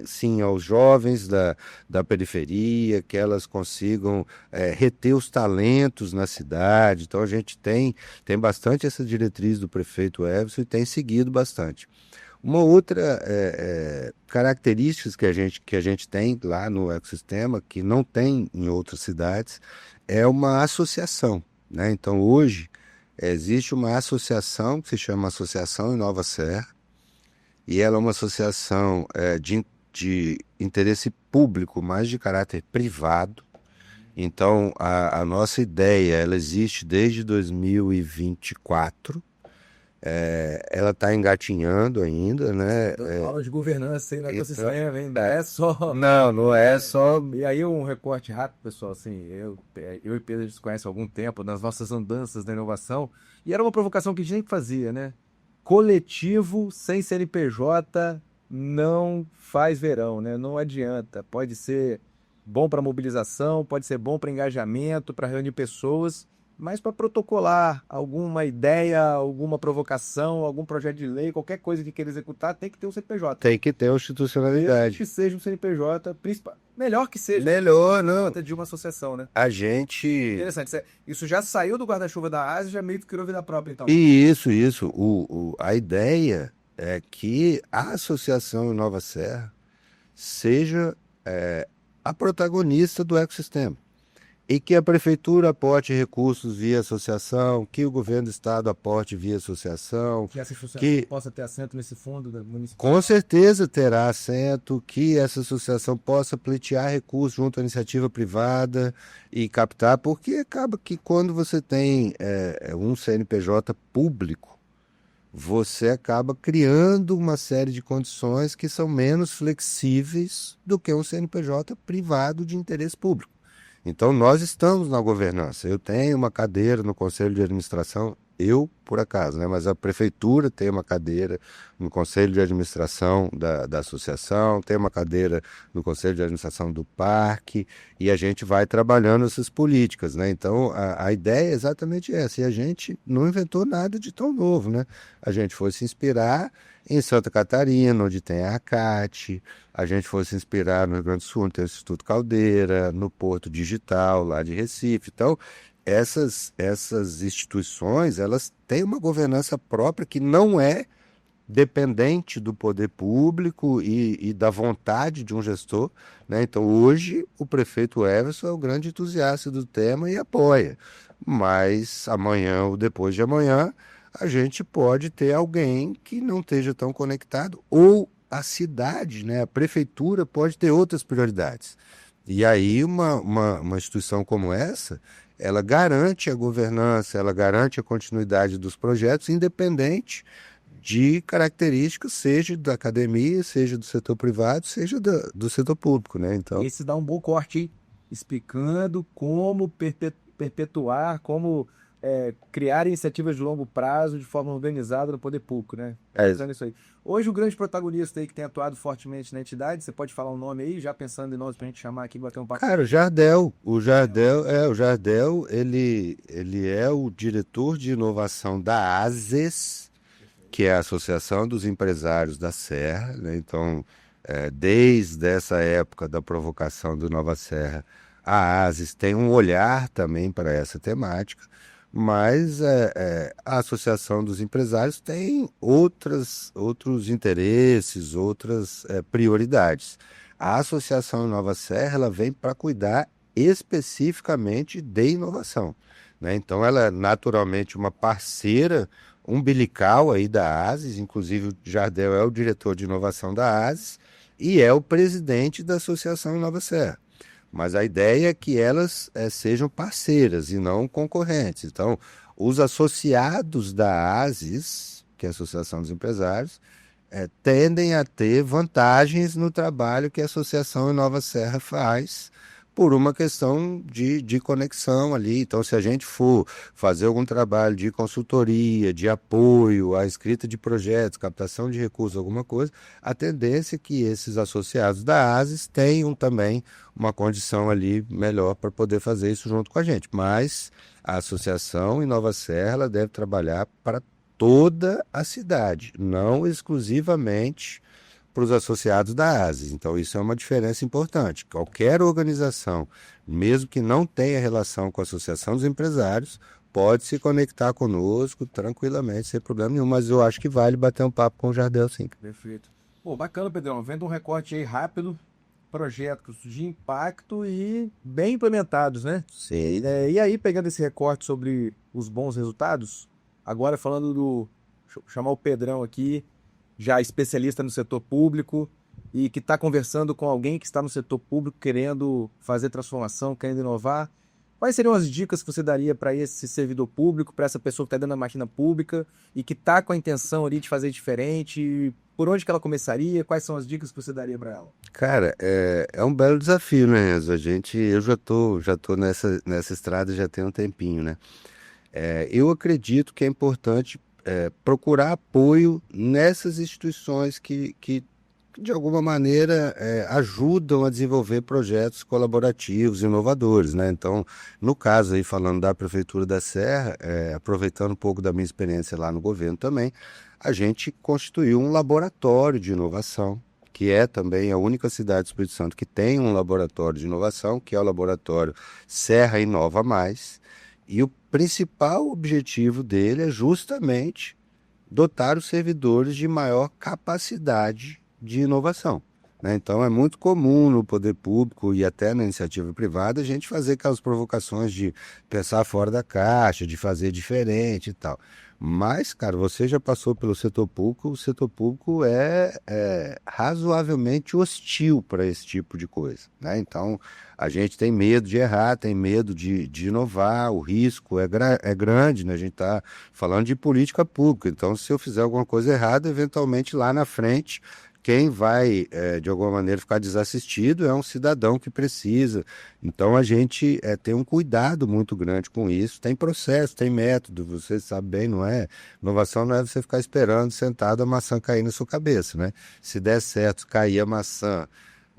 sim aos jovens da periferia, que elas consigam reter os talentos na cidade. Então a gente tem bastante essa diretriz do prefeito Everson e tem seguido bastante. Uma outra característica que a gente tem lá no ecossistema, que não tem em outras cidades, é uma associação, né? Então, hoje, existe uma associação que se chama Associação Inova Serra, e ela é uma associação de interesse público, mas de caráter privado. Então, a nossa ideia, ela existe desde 2024. Ela está engatinhando ainda, né? Aula de governança aí no Então, ecossistema, hein? Não é só. não é só. E aí um recorte rápido, pessoal, assim, eu e Pedro a gente se conhece há algum tempo, nas nossas andanças da inovação, e era uma provocação que a gente sempre fazia, né? Coletivo sem CNPJ não faz verão, né? Não adianta. Pode ser bom para mobilização, pode ser bom para engajamento, para reunir pessoas, mas para protocolar alguma ideia, alguma provocação, algum projeto de lei, qualquer coisa que queira executar, tem que ter um CNPJ. Tem que ter Mesmo institucionalidade. que seja um CNPJ, melhor que seja Melhor, não. de uma associação, né? A gente. Interessante. Isso já saiu do guarda-chuva da ASE, já meio que criou vida própria, então. E isso. A ideia é que a Associação Nova Serra seja a protagonista do ecossistema. E que a prefeitura aporte recursos via associação, que o governo do estado aporte via associação. Que essa associação que possa ter assento nesse fundo da municipal. Com certeza terá assento, que essa associação possa pleitear recursos junto à iniciativa privada e captar, porque acaba que quando você tem um CNPJ público, você acaba criando uma série de condições que são menos flexíveis do que um CNPJ privado de interesse público. Então, nós estamos na governança. Eu tenho uma cadeira no Conselho de Administração, eu, por acaso, né? Mas a prefeitura tem uma cadeira no Conselho de Administração da associação, tem uma cadeira no Conselho de Administração do parque, e a gente vai trabalhando essas políticas, né? Então, a ideia é exatamente essa. E a gente não inventou nada de tão novo, né? A gente foi se inspirar em Santa Catarina, onde tem a ACAT, a gente foi se inspirar no Rio Grande do Sul, onde tem o Instituto Caldeira, no Porto Digital, lá de Recife. Então, essas instituições, elas têm uma governança própria que não é dependente do poder público e da vontade de um gestor, né? Então, hoje, o prefeito Everson é o grande entusiasta do tema e apoia. Mas amanhã ou depois de amanhã, a gente pode ter alguém que não esteja tão conectado, ou a cidade, né? A prefeitura pode ter outras prioridades. E aí uma instituição como essa, ela garante a governança, ela garante a continuidade dos projetos, independente de características, seja da academia, seja do setor privado, seja do setor público, né? Então, Esse dá um bom corte, hein? Explicando como perpetuar, como criar iniciativas de longo prazo de forma organizada no poder público, né? Pensando nisso aí. Hoje, o grande protagonista aí que tem atuado fortemente na entidade, você pode falar um nome aí, já pensando em nomes pra gente chamar aqui e bater um papo? cara, o Jardel, ele é o diretor de inovação da ASES, que é a Associação dos Empresários da Serra, né? Então, desde essa época da provocação do Nova Serra, a ASES tem um olhar também para essa temática, mas a Associação dos Empresários tem outros interesses, outras prioridades. A Associação Nova Serra, ela vem para cuidar especificamente de inovação, né? Então, ela é naturalmente uma parceira umbilical aí da ASES, inclusive o Jardel é o diretor de inovação da ASES e é o presidente da Associação Nova Serra. Mas a ideia é que elas sejam parceiras e não concorrentes. Então, os associados da ASES, que é a Associação dos Empresários, tendem a ter vantagens no trabalho que a Associação Nova Serra faz, por uma questão de conexão ali. Então, se a gente for fazer algum trabalho de consultoria, de apoio à escrita de projetos, captação de recursos, alguma coisa, a tendência é que esses associados da ASES tenham também uma condição ali melhor para poder fazer isso junto com a gente. Mas a associação em Nova Serra, ela deve trabalhar para toda a cidade, não exclusivamente para os associados da ASES. Então, isso é uma diferença importante. Qualquer organização, mesmo que não tenha relação com a Associação dos Empresários, pode se conectar conosco tranquilamente, sem problema nenhum, mas eu acho que vale bater um papo com o Jardel, sim. Perfeito. Pô, bacana, Pedrão. Vendo um recorte aí rápido, projetos de impacto e bem implementados, né? Sim. E aí, pegando esse recorte sobre os bons resultados, agora falando do... Deixa eu chamar o Pedrão aqui, já especialista no setor público, e que está conversando com alguém que está no setor público querendo fazer transformação, querendo inovar, quais seriam as dicas que você daria para esse servidor público, para essa pessoa que está dentro da máquina pública e que está com a intenção ali de fazer diferente? Por onde que ela começaria? Quais são as dicas que você daria para ela? Cara, é um belo desafio, né, Enzo? Eu já tô nessa estrada já tem um tempinho, né? Eu acredito que é importante procurar apoio nessas instituições que de alguma maneira, ajudam a desenvolver projetos colaborativos, inovadores, né? Então, no caso aí, falando da Prefeitura da Serra, aproveitando um pouco da minha experiência lá no governo também, a gente constituiu um laboratório de inovação, que é também a única cidade do Espírito Santo que tem um laboratório de inovação, que é o laboratório Serra Inova Mais, e o principal objetivo dele é justamente dotar os servidores de maior capacidade de inovação, né? Então é muito comum no poder público e até na iniciativa privada a gente fazer aquelas provocações de pensar fora da caixa, de fazer diferente e tal. Mas, cara, você já passou pelo setor público, o setor público é razoavelmente hostil para esse tipo de coisa, né? Então a gente tem medo de errar, tem medo de inovar, o risco é grande, né? A gente está falando de política pública, então se eu fizer alguma coisa errada, eventualmente lá na frente quem vai, de alguma maneira, ficar desassistido é um cidadão que precisa. Então, a gente tem um cuidado muito grande com isso. Tem processo, tem método, você sabe bem, não é? Inovação não é você ficar esperando sentado a maçã cair na sua cabeça, né? Se der certo, cair a maçã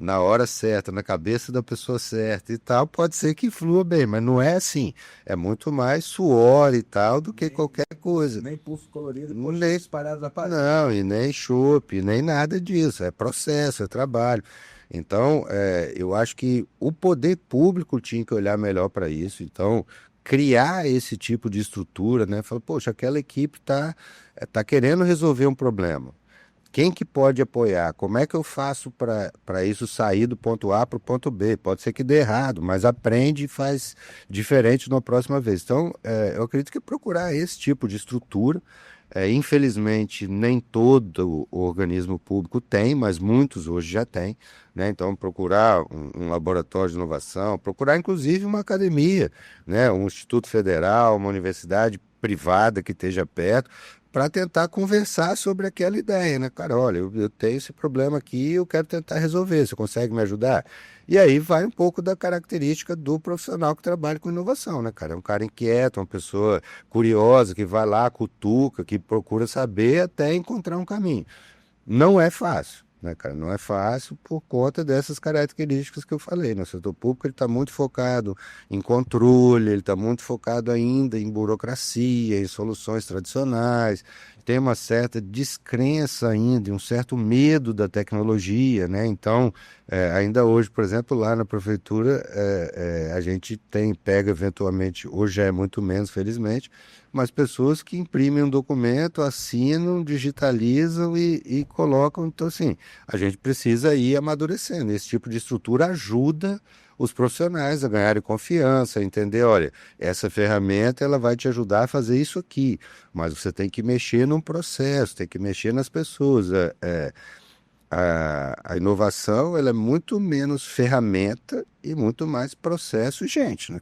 na hora certa, na cabeça da pessoa certa e tal, pode ser que flua bem, mas não é assim. É muito mais suor e tal do que qualquer coisa. Nem puff colorido, Nem espalhados na parede. não, e nem chope, nem nada disso. É processo, é trabalho. Então, eu acho que o poder público tinha que olhar melhor para isso. Então, criar esse tipo de estrutura, né? Falar, poxa, aquela equipe tá querendo resolver um problema. Quem que pode apoiar? Como é que eu faço para isso sair do ponto A para o ponto B? Pode ser que dê errado, mas aprende e faz diferente na próxima vez. Então, eu acredito que procurar esse tipo de estrutura. Infelizmente, nem todo o organismo público tem, mas muitos hoje já têm, né? Então, procurar um laboratório de inovação, procurar inclusive uma academia, né? Um instituto federal, uma universidade privada que esteja perto, para tentar conversar sobre aquela ideia, né? Cara, olha, eu tenho esse problema aqui, eu quero tentar resolver, você consegue me ajudar? E aí vai um pouco da característica do profissional que trabalha com inovação, né, cara? É um cara inquieto, uma pessoa curiosa, que vai lá, cutuca, que procura saber até encontrar um caminho. Não é fácil, né, cara? Não é fácil por conta dessas características que eu falei, né? O setor público ele está muito focado em controle, ele está muito focado ainda em burocracia, em soluções tradicionais, tem uma certa descrença ainda, um certo medo da tecnologia, né? Então, ainda hoje, por exemplo, lá na prefeitura, a gente pega eventualmente, hoje já é muito menos, felizmente, mas pessoas que imprimem um documento, assinam, digitalizam e colocam. Então, assim, a gente precisa ir amadurecendo. Esse tipo de estrutura ajuda os profissionais a ganharem confiança, a entender, olha, essa ferramenta ela vai te ajudar a fazer isso aqui, mas você tem que mexer num processo, tem que mexer nas pessoas. A inovação ela é muito menos ferramenta e muito mais processo e gente, né?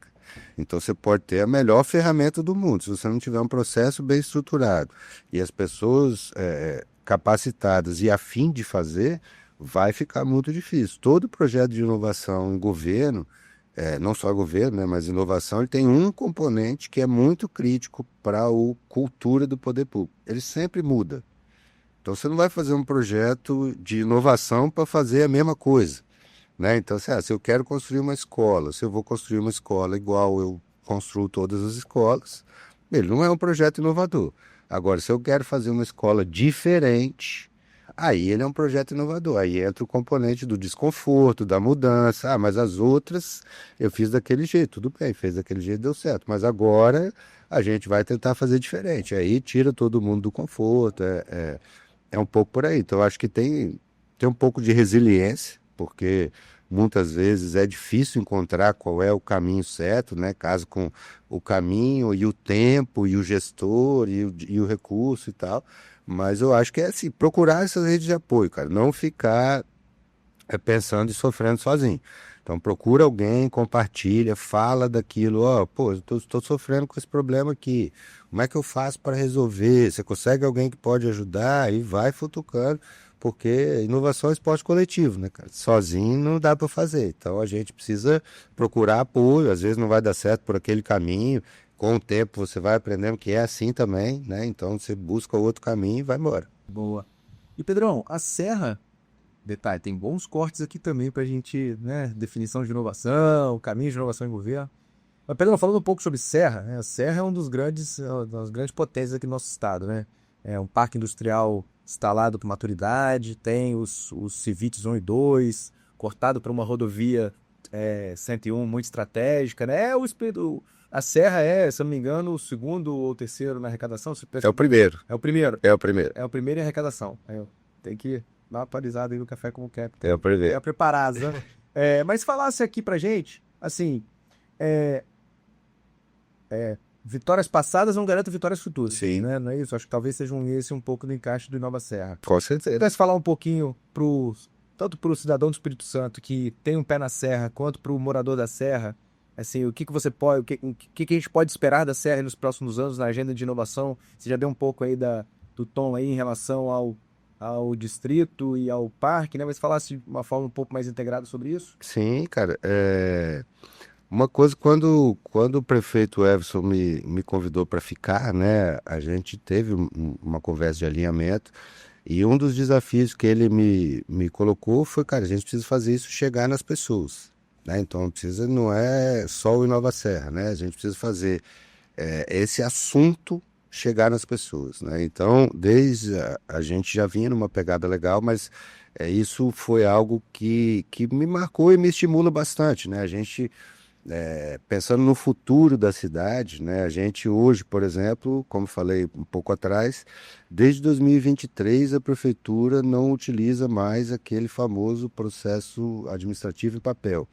Então você pode ter a melhor ferramenta do mundo, se você não tiver um processo bem estruturado e as pessoas capacitadas e a fim de fazer, vai ficar muito difícil. Todo projeto de inovação em governo, não só governo, né, mas inovação, ele tem um componente que é muito crítico para a cultura do poder público. Ele sempre muda. Então você não vai fazer um projeto de inovação para fazer a mesma coisa, né? Então, se eu quero construir uma escola, se eu vou construir uma escola igual eu construo todas as escolas, ele não é um projeto inovador. Agora, se eu quero fazer uma escola diferente, aí ele é um projeto inovador. Aí entra o componente do desconforto, da mudança. Ah, mas as outras eu fiz daquele jeito. Tudo bem, fez daquele jeito, deu certo. Mas agora a gente vai tentar fazer diferente. Aí tira todo mundo do conforto. É um pouco por aí. Então, eu acho que tem um pouco de resiliência, porque muitas vezes é difícil encontrar qual é o caminho certo, né? Caso com o caminho e o tempo e o gestor e o recurso e tal. Mas eu acho que é assim, procurar essas redes de apoio, cara. Não ficar pensando e sofrendo sozinho. Então procura alguém, compartilha, fala daquilo, ó, pô, eu estou sofrendo com esse problema aqui. Como é que eu faço para resolver? Você consegue alguém que pode ajudar e vai futucando, porque inovação é esporte coletivo, né, cara? Sozinho não dá para fazer. Então a gente precisa procurar apoio, às vezes não vai dar certo por aquele caminho. Com o tempo você vai aprendendo que é assim também, né? Então você busca outro caminho e vai embora. Boa. E Pedrão, a Serra, detalhe, tem bons cortes aqui também pra gente, né, definição de inovação, caminho de inovação em governo. Mas Pedrão, falando um pouco sobre Serra, né, a Serra é um dos grandes, das grandes potências aqui do nosso estado, né? É um parque industrial instalado com maturidade, tem os Civites 1 e 2, cortado por uma rodovia 101 muito estratégica, né? A Serra se eu não me engano, o segundo ou terceiro na arrecadação. É o primeiro. É o primeiro. É o primeiro. É o primeiro em arrecadação. Tem que dar uma atualizada aí no Café com o Cap. É o primeiro. É preparado, né? Mas falasse aqui pra gente, assim, vitórias passadas não garantem vitórias futuras. Sim. Né? Não é isso? Acho que talvez seja esse um pouco do encaixe do Nova Serra. Com Se certeza. pudesse falar um pouquinho tanto para o cidadão do Espírito Santo que tem um pé na Serra, quanto para o morador da Serra, assim, o que você pode, o que a gente pode esperar da Serra nos próximos anos na agenda de inovação? Você já deu um pouco aí do tom aí em relação ao distrito e ao parque, né? Mas falasse de uma forma um pouco mais integrada sobre isso? Sim, cara. Uma coisa, quando o prefeito Everson me convidou para ficar, né, a gente teve uma conversa de alinhamento e um dos desafios que ele me colocou foi, cara, a gente precisa fazer isso chegar nas pessoas, né? Então não é só o Inova Serra, né? A gente precisa fazer esse assunto chegar nas pessoas, né? Então, a gente já vinha numa pegada legal, mas isso foi algo que me marcou e me estimula bastante, né? A gente pensando no futuro da cidade, né? A gente hoje, por exemplo, como falei um pouco atrás, desde 2023 a prefeitura não utiliza mais aquele famoso processo administrativo em papel.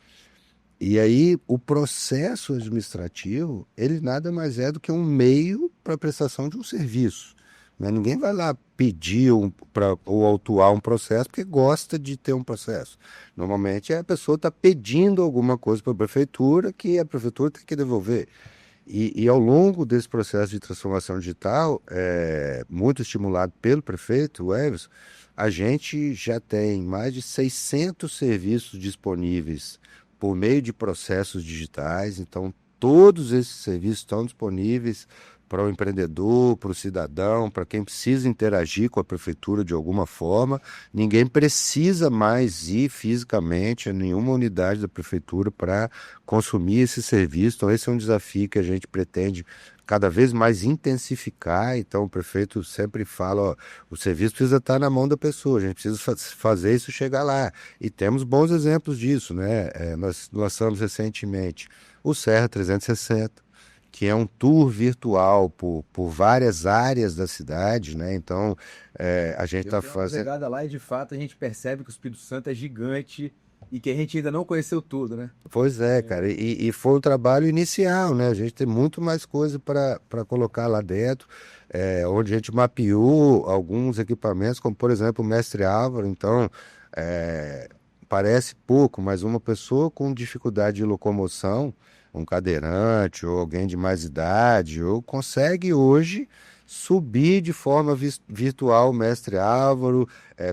E aí o processo administrativo, ele nada mais é do que um meio para a prestação de um serviço, né? Ninguém vai lá pedir ou autuar um processo porque gosta de ter um processo. Normalmente a pessoa está pedindo alguma coisa para a prefeitura que a prefeitura tem que devolver. E ao longo desse processo de transformação digital, muito estimulado pelo prefeito, o Everson, a gente já tem mais de 600 serviços disponíveis por meio de processos digitais. Então, todos esses serviços estão disponíveis para o empreendedor, para o cidadão, para quem precisa interagir com a prefeitura de alguma forma. Ninguém precisa mais ir fisicamente a nenhuma unidade da prefeitura para consumir esse serviço. Então, esse é um desafio que a gente pretende cada vez mais intensificar. Então, o prefeito sempre fala, ó, o serviço precisa estar na mão da pessoa, a gente precisa fazer isso chegar lá. E temos bons exemplos disso, né? Nós lançamos recentemente o Serra 360, que é um tour virtual por várias áreas da cidade, né? Então, a gente está fazendo... chegada lá e, de fato, a gente percebe que o Espírito Santo é gigante e que a gente ainda não conheceu tudo, né? Pois é, cara, e foi um trabalho inicial, né? A gente tem muito mais coisa para colocar lá dentro, onde a gente mapeou alguns equipamentos, como, por exemplo, o Mestre Álvaro. Então, parece pouco, mas uma pessoa com dificuldade de locomoção, um cadeirante ou alguém de mais idade, ou consegue hoje subir de forma virtual o Mestre Álvaro,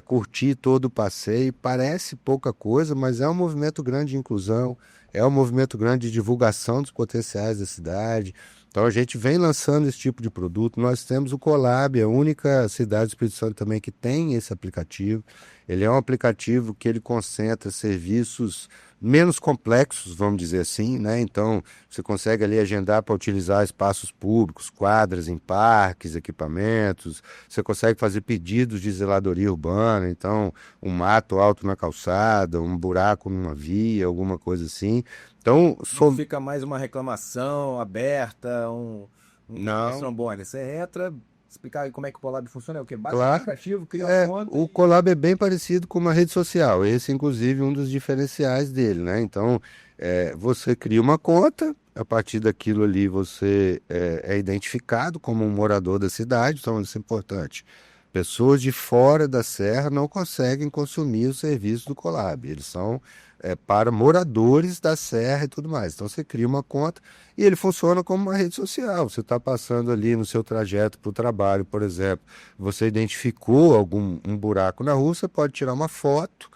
curtir todo o passeio. Parece pouca coisa, mas é um movimento grande de inclusão, é um movimento grande de divulgação dos potenciais da cidade. Então a gente vem lançando esse tipo de produto. Nós temos o Colab, a única cidade do Espírito Santo também que tem esse aplicativo. Ele é um aplicativo que ele concentra serviços menos complexos, vamos dizer assim, né? Então, você consegue ali agendar para utilizar espaços públicos, quadras em parques, equipamentos. Você consegue fazer pedidos de zeladoria urbana, então, um mato alto na calçada, um buraco numa via, alguma coisa assim. Então, Não fica mais uma reclamação aberta, Não. trombone. Você entra, explicar aí como é que o Colab funciona, é o quê? Baixa o Claro. aplicativo, cria uma conta. O Colab é bem parecido com uma rede social. Esse, inclusive, é um dos diferenciais dele, né? Então, você cria uma conta, a partir daquilo ali você é identificado como um morador da cidade, então isso é importante. pessoas de fora da Serra não conseguem consumir o serviço do Colab. Eles são para moradores da Serra e tudo mais. Então você cria uma conta e ele funciona como uma rede social. Você está passando ali no seu trajeto para o trabalho, por exemplo, você identificou um buraco na rua, você pode tirar uma foto.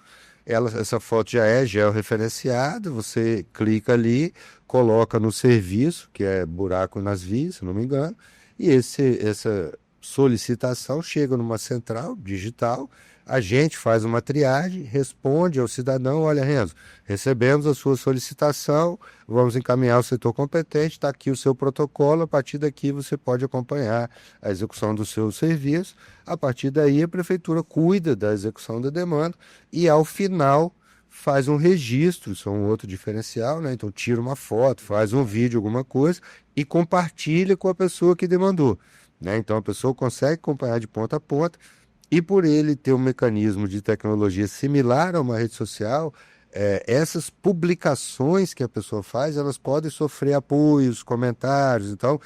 Essa foto já é georreferenciada, você clica ali, coloca no serviço, que é buraco nas vias, se não me engano, e essa solicitação chega numa central digital, a gente faz uma triagem, responde ao cidadão, olha, Renzo, recebemos a sua solicitação, vamos encaminhar ao setor competente, está aqui o seu protocolo, a partir daqui você pode acompanhar a execução do seu serviço, a partir daí a prefeitura cuida da execução da demanda e ao final faz um registro, isso é um outro diferencial, né? Então tira uma foto, faz um vídeo, alguma coisa e compartilha com a pessoa que demandou, né? Então a pessoa consegue acompanhar de ponta a ponta e por ele ter um mecanismo de tecnologia similar a uma rede social, essas publicações que a pessoa faz, elas podem sofrer apoios, comentários. Então,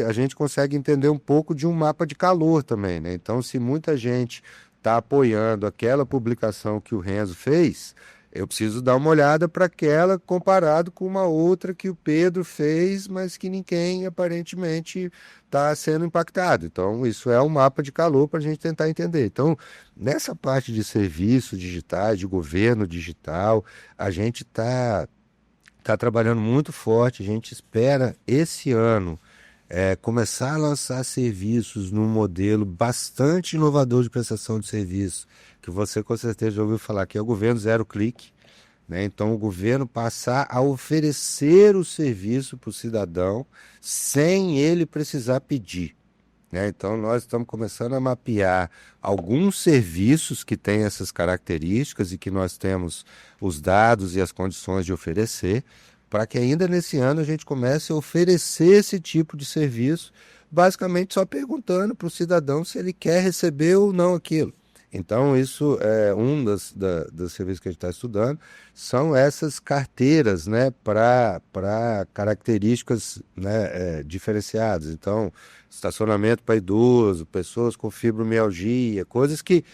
a gente consegue entender um pouco de um mapa de calor também, né? Então, se muita gente está apoiando aquela publicação que o Renzo fez, eu preciso dar uma olhada para aquela comparado com uma outra que o Pedro fez, mas que ninguém aparentemente está sendo impactado. Então, isso é um mapa de calor para a gente tentar entender. Então, nessa parte de serviços digitais, de governo digital, a gente tá trabalhando muito forte. A gente espera esse ano começar a lançar serviços num modelo bastante inovador de prestação de serviço, que você com certeza já ouviu falar, que é o governo zero clique, né? Então o governo passar a oferecer o serviço para o cidadão sem ele precisar pedir, né? Então nós estamos começando a mapear alguns serviços que têm essas características e que nós temos os dados e as condições de oferecer, para que ainda nesse ano a gente comece a oferecer esse tipo de serviço, basicamente só perguntando para o cidadão se ele quer receber ou não aquilo. Então, isso é dos serviços que a gente está estudando, são essas carteiras, né, para características, né, diferenciadas. Então, estacionamento para idoso, pessoas com fibromialgia, coisas que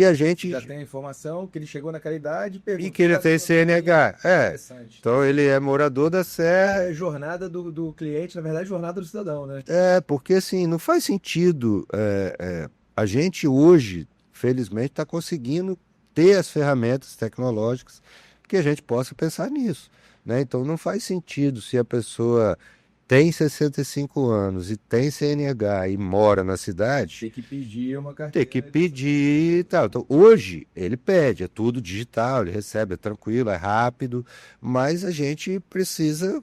a gente Já tem a informação que ele chegou naquela idade e que ele tem CNH. Interessante. Então ele é morador da Serra. É jornada do cliente, na verdade, jornada do cidadão, né? Porque assim, não faz sentido. A gente hoje, felizmente, está conseguindo ter as ferramentas tecnológicas que a gente possa pensar nisso, né? Então não faz sentido se a pessoa tem 65 anos e tem CNH e mora na cidade, Tem que pedir uma ter carteira. que pedir e tal. Então, hoje ele pede, é tudo digital, ele recebe, é tranquilo, é rápido, mas a gente precisa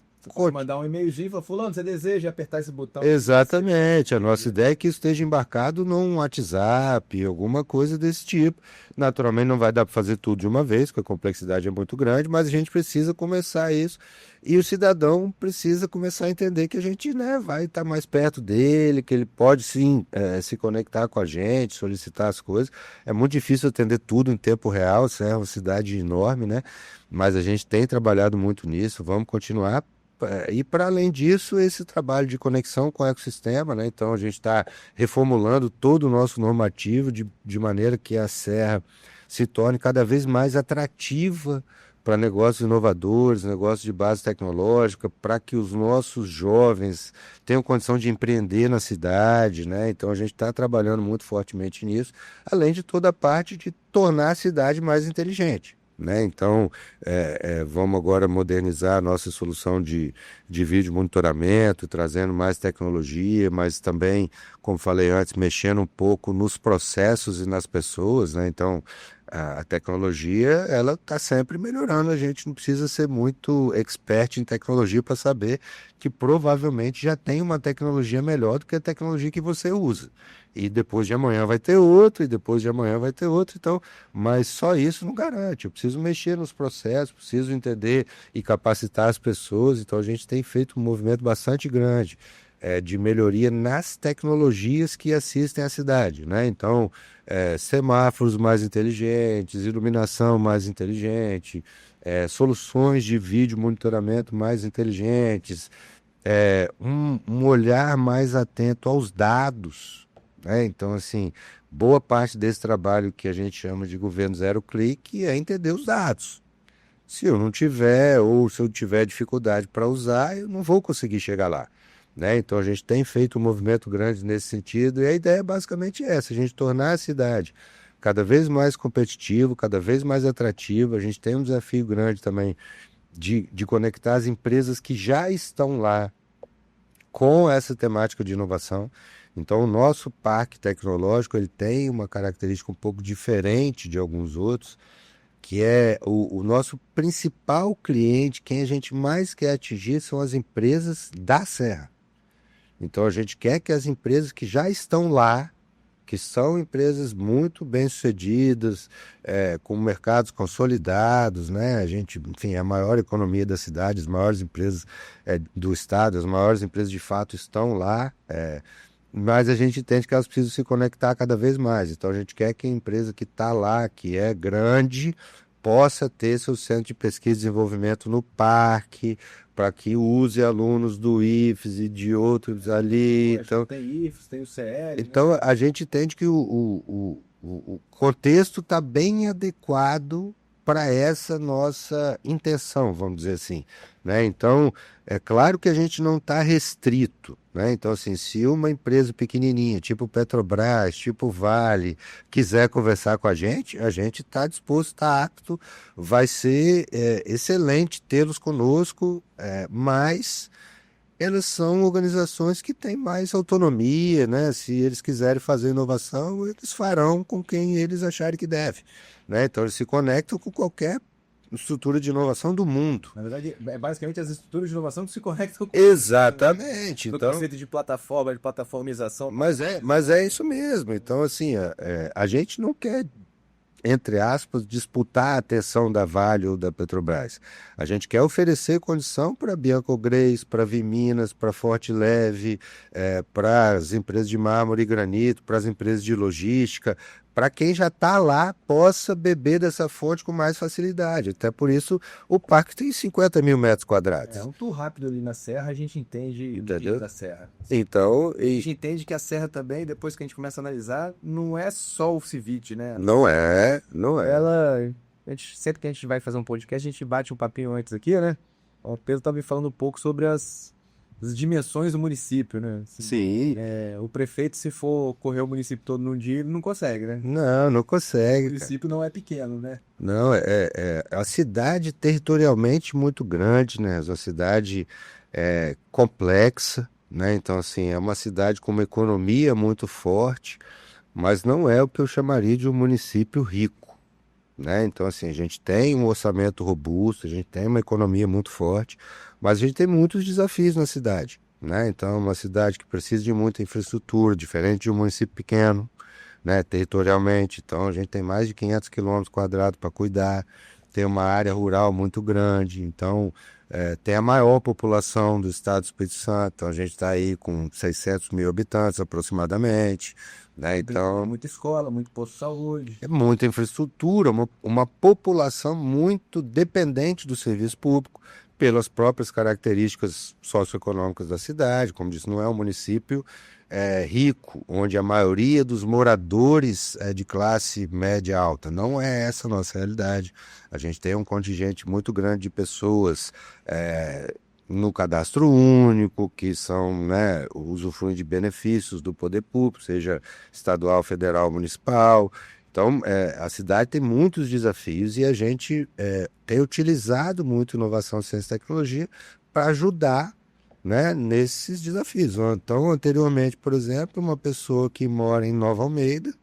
Mandar um e-mailzinho e falar, fulano, você deseja apertar esse botão? Exatamente, a nossa ideia é que isso esteja embarcado num WhatsApp, alguma coisa desse tipo. Naturalmente não vai dar para fazer tudo de uma vez, porque a complexidade é muito grande, mas a gente precisa começar isso e o cidadão precisa começar a entender que a gente, né, vai estar mais perto dele, que ele pode sim se conectar com a gente, solicitar as coisas. É muito difícil atender tudo em tempo real, isso é uma cidade enorme, né? Mas a gente tem trabalhado muito nisso, vamos continuar. E para além disso, esse trabalho de conexão com o ecossistema, né? Então a gente está reformulando todo o nosso normativo de maneira que a Serra se torne cada vez mais atrativa para negócios inovadores, negócios de base tecnológica, para que os nossos jovens tenham condição de empreender na cidade, né? Então a gente está trabalhando muito fortemente nisso, além de toda a parte de tornar a cidade mais inteligente, né? Então, vamos agora modernizar a nossa solução de vídeo monitoramento, trazendo mais tecnologia, mas também, como falei antes, mexendo um pouco nos processos e nas pessoas, né? Então, a tecnologia, ela está sempre melhorando, a gente não precisa ser muito expert em tecnologia para saber que provavelmente já tem uma tecnologia melhor do que a tecnologia que você usa. E depois de amanhã vai ter outro, e depois de amanhã vai ter outro, então, mas só isso não garante. Eu preciso mexer nos processos, preciso entender e capacitar as pessoas, então a gente tem feito um movimento bastante grande de melhoria nas tecnologias que assistem à cidade, né? Então, semáforos mais inteligentes, iluminação mais inteligente, soluções de vídeo monitoramento mais inteligentes, um olhar mais atento aos dados, né? Então, assim, boa parte desse trabalho que a gente chama de governo zero clique é entender os dados. Se eu não tiver, ou se eu tiver dificuldade para usar, eu não vou conseguir chegar lá, né? Então a gente tem feito um movimento grande nesse sentido, e a ideia é basicamente essa: a gente tornar a cidade cada vez mais competitiva, cada vez mais atrativa. A gente tem um desafio grande também de conectar as empresas que já estão lá com essa temática de inovação. Então, o nosso parque tecnológico ele tem uma característica um pouco diferente de alguns outros, que é o nosso principal cliente, quem a gente mais quer atingir são as empresas da Serra. Então, a gente quer que as empresas que já estão lá, que são empresas muito bem-sucedidas, com mercados consolidados, né? A gente, enfim, é a maior economia da cidade, as maiores empresas do estado, as maiores empresas de fato estão lá, mas a gente entende que elas precisam se conectar cada vez mais. Então a gente quer que a empresa que está lá, que é grande, possa ter seu centro de pesquisa e desenvolvimento no parque, para que use alunos do IFES e de outros ali. Então, tem IFES, tem o CL, então né? a gente entende que o contexto está bem adequado para essa nossa intenção, vamos dizer assim, né? Então, é claro que a gente não está restrito, né? Então, assim, se uma empresa pequenininha, tipo Petrobras, tipo Vale, quiser conversar com a gente está disposto, está apto, vai ser excelente tê-los conosco, mas elas são organizações que têm mais autonomia, né? Se eles quiserem fazer inovação, eles farão com quem eles acharem que deve, né? Então eles se conectam com qualquer estrutura de inovação do mundo. Na verdade, é basicamente as estruturas de inovação que se conectam com Exatamente. o Então, conceito de plataforma, de plataformização. mas é isso mesmo. Então, assim, a gente não quer, entre aspas, disputar a atenção da Vale ou da Petrobras. A gente quer oferecer condição para a Bianco Grace, para a Viminas, para a Forte Leve, para as empresas de mármore e granito, para as empresas de logística, para quem já está lá possa beber dessa fonte com mais facilidade. Até por isso o parque tem 50 mil metros quadrados. É um tour rápido ali na Serra, a gente entende o que é da Serra. Então, A gente entende que a Serra também, depois que a gente começa a analisar, não é só o Civit, né? não é. Sempre que a gente vai fazer um podcast, a gente bate um papinho antes aqui, né? O Pedro estava me falando um pouco sobre as dimensões do município, né? Assim, Sim. o prefeito, se for correr o município todo num dia, ele não consegue, né? Não O consegue, cara. município não é pequeno, né? Não, é a cidade territorialmente muito grande, né? É uma cidade complexa, né? Então, assim, é uma cidade com uma economia muito forte, mas não é o que eu chamaria de um município rico, né? Então, assim, a gente tem um orçamento robusto, a gente tem uma economia muito forte, mas a gente tem muitos desafios na cidade, né? Então, é uma cidade que precisa de muita infraestrutura, diferente de um município pequeno, né, territorialmente. Então, a gente tem mais de 500 quilômetros quadrados para cuidar, tem uma área rural muito grande, então tem a maior população do estado do Espírito Santo, então a gente está aí com 600 mil habitantes aproximadamente, né? Então, Muita escola, muito posto de saúde. é muita infraestrutura, uma população muito dependente do serviço público, pelas próprias características socioeconômicas da cidade. Como disse, não é um município rico, onde a maioria dos moradores é de classe média alta. Não é essa a nossa realidade. A gente tem um contingente muito grande de pessoas no cadastro único, que são, né, usufruem de benefícios do poder público, seja estadual, federal, municipal. Então, a cidade tem muitos desafios e a gente tem utilizado muito inovação, ciência e tecnologia para ajudar, né, nesses desafios. Então, anteriormente, por exemplo, uma pessoa que mora em Nova Almeida,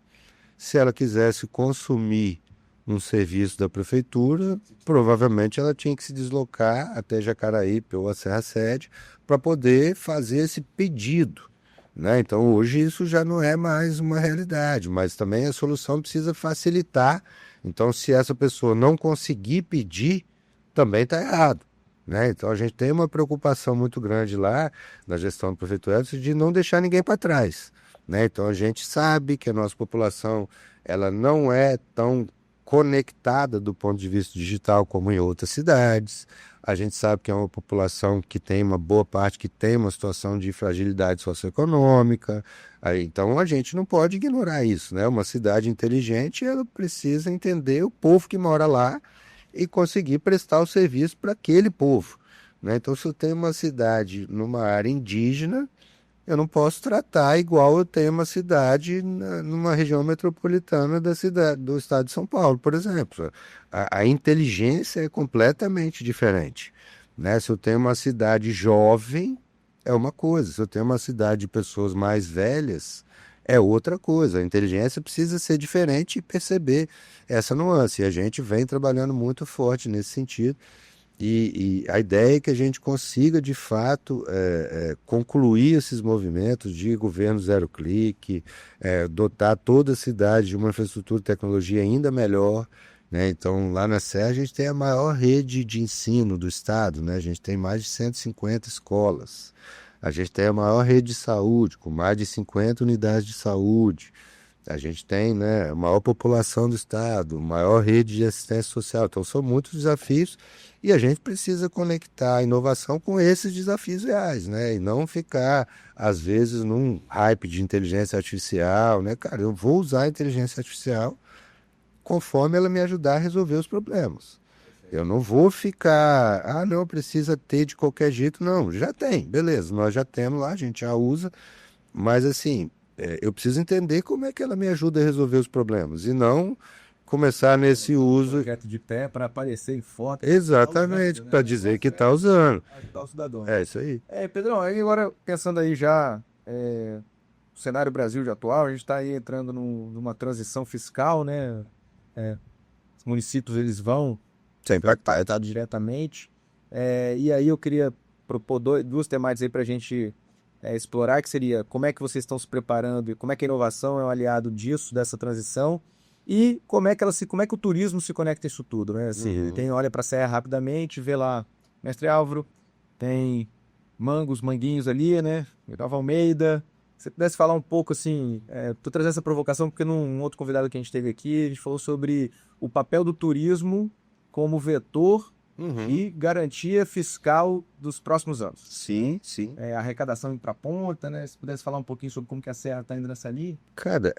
se ela quisesse consumir um serviço da prefeitura, provavelmente ela tinha que se deslocar até Jacaraípe ou a Serra Sede para poder fazer esse pedido, né? Então, hoje isso já não é mais uma realidade, mas também a solução precisa facilitar. Então, se essa pessoa não conseguir pedir, também está errado, né? Então, a gente tem uma preocupação muito grande lá na gestão do prefeito Edson de não deixar ninguém para trás, né? Então, a gente sabe que a nossa população ela não é tão conectada do ponto de vista digital como em outras cidades. A gente sabe que é uma população que tem uma boa parte que tem uma situação de fragilidade socioeconômica. Então a gente não pode ignorar isso, né? Uma cidade inteligente, ela precisa entender o povo que mora lá e conseguir prestar o serviço para aquele povo, né? Então, se eu tenho uma cidade numa área indígena, eu não posso tratar igual eu tenho uma cidade numa região metropolitana da cidade, do estado de São Paulo, por exemplo. A inteligência é completamente diferente, né? Se eu tenho uma cidade jovem, é uma coisa. Se eu tenho uma cidade de pessoas mais velhas, é outra coisa. A inteligência precisa ser diferente e perceber essa nuance. E a gente vem trabalhando muito forte nesse sentido. E a ideia é que a gente consiga, de fato, concluir esses movimentos de governo zero clique, dotar toda a cidade de uma infraestrutura de tecnologia ainda melhor, né? Então, lá na Serra, a gente tem a maior rede de ensino do estado, né? A gente tem mais de 150 escolas. A gente tem a maior rede de saúde, com mais de 50 unidades de saúde. A gente tem, né, a maior população do estado, maior rede de assistência social. Então, são muitos desafios e a gente precisa conectar a inovação com esses desafios reais, né? E não ficar, às vezes, num hype de inteligência artificial, né? Cara, eu vou usar a inteligência artificial conforme ela me ajudar a resolver os problemas. Eu não vou ficar, não, precisa ter de qualquer jeito. Não, já tem, beleza, nós já temos lá, a gente já usa, mas assim, eu preciso entender como é que ela me ajuda a resolver os problemas e não começar nesse uso. Projeto de pé para aparecer em foto. Exatamente, para dizer que está usando. Ajudar o cidadão. É isso aí. Pedrão, aí agora pensando aí já no cenário Brasil de atual, a gente está aí entrando numa transição fiscal, né? Os municípios eles vão Sem impactar. diretamente. E aí eu queria propor duas temáticas aí para a gente explorar, que seria como é que vocês estão se preparando e como é que a inovação é um aliado disso, dessa transição, e como é que o turismo se conecta a isso tudo, né? Assim, olha para a Serra rapidamente, vê lá Mestre Álvaro, tem manguinhos ali, né? Nova Almeida. Se você pudesse falar um pouco assim, tô trazendo essa provocação porque num outro convidado que a gente teve aqui, a gente falou sobre o papel do turismo como vetor e garantia fiscal dos próximos anos. Sim, sim. A arrecadação indo para a ponta, né? Se pudesse falar um pouquinho sobre como que a Serra está indo nessa linha. Cara,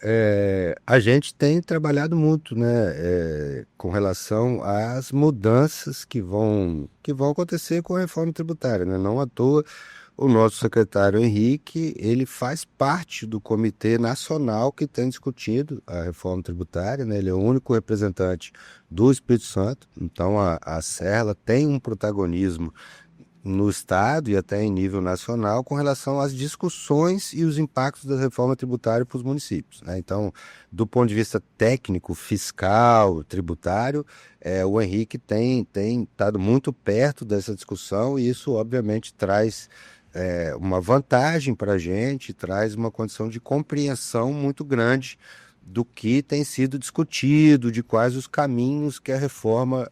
a gente tem trabalhado muito, né, com relação às mudanças que vão acontecer com a reforma tributária, né? Não à toa, o nosso secretário Henrique, ele faz parte do Comitê Nacional que tem discutido a reforma tributária, né? Ele é o único representante do Espírito Santo, então a Serra ela tem um protagonismo no estado e até em nível nacional com relação às discussões e os impactos da reforma tributária para os municípios, né? Então, do ponto de vista técnico, fiscal, tributário, o Henrique tem estado muito perto dessa discussão e isso obviamente traz uma vantagem para a gente, traz uma condição de compreensão muito grande do que tem sido discutido, de quais os caminhos que a reforma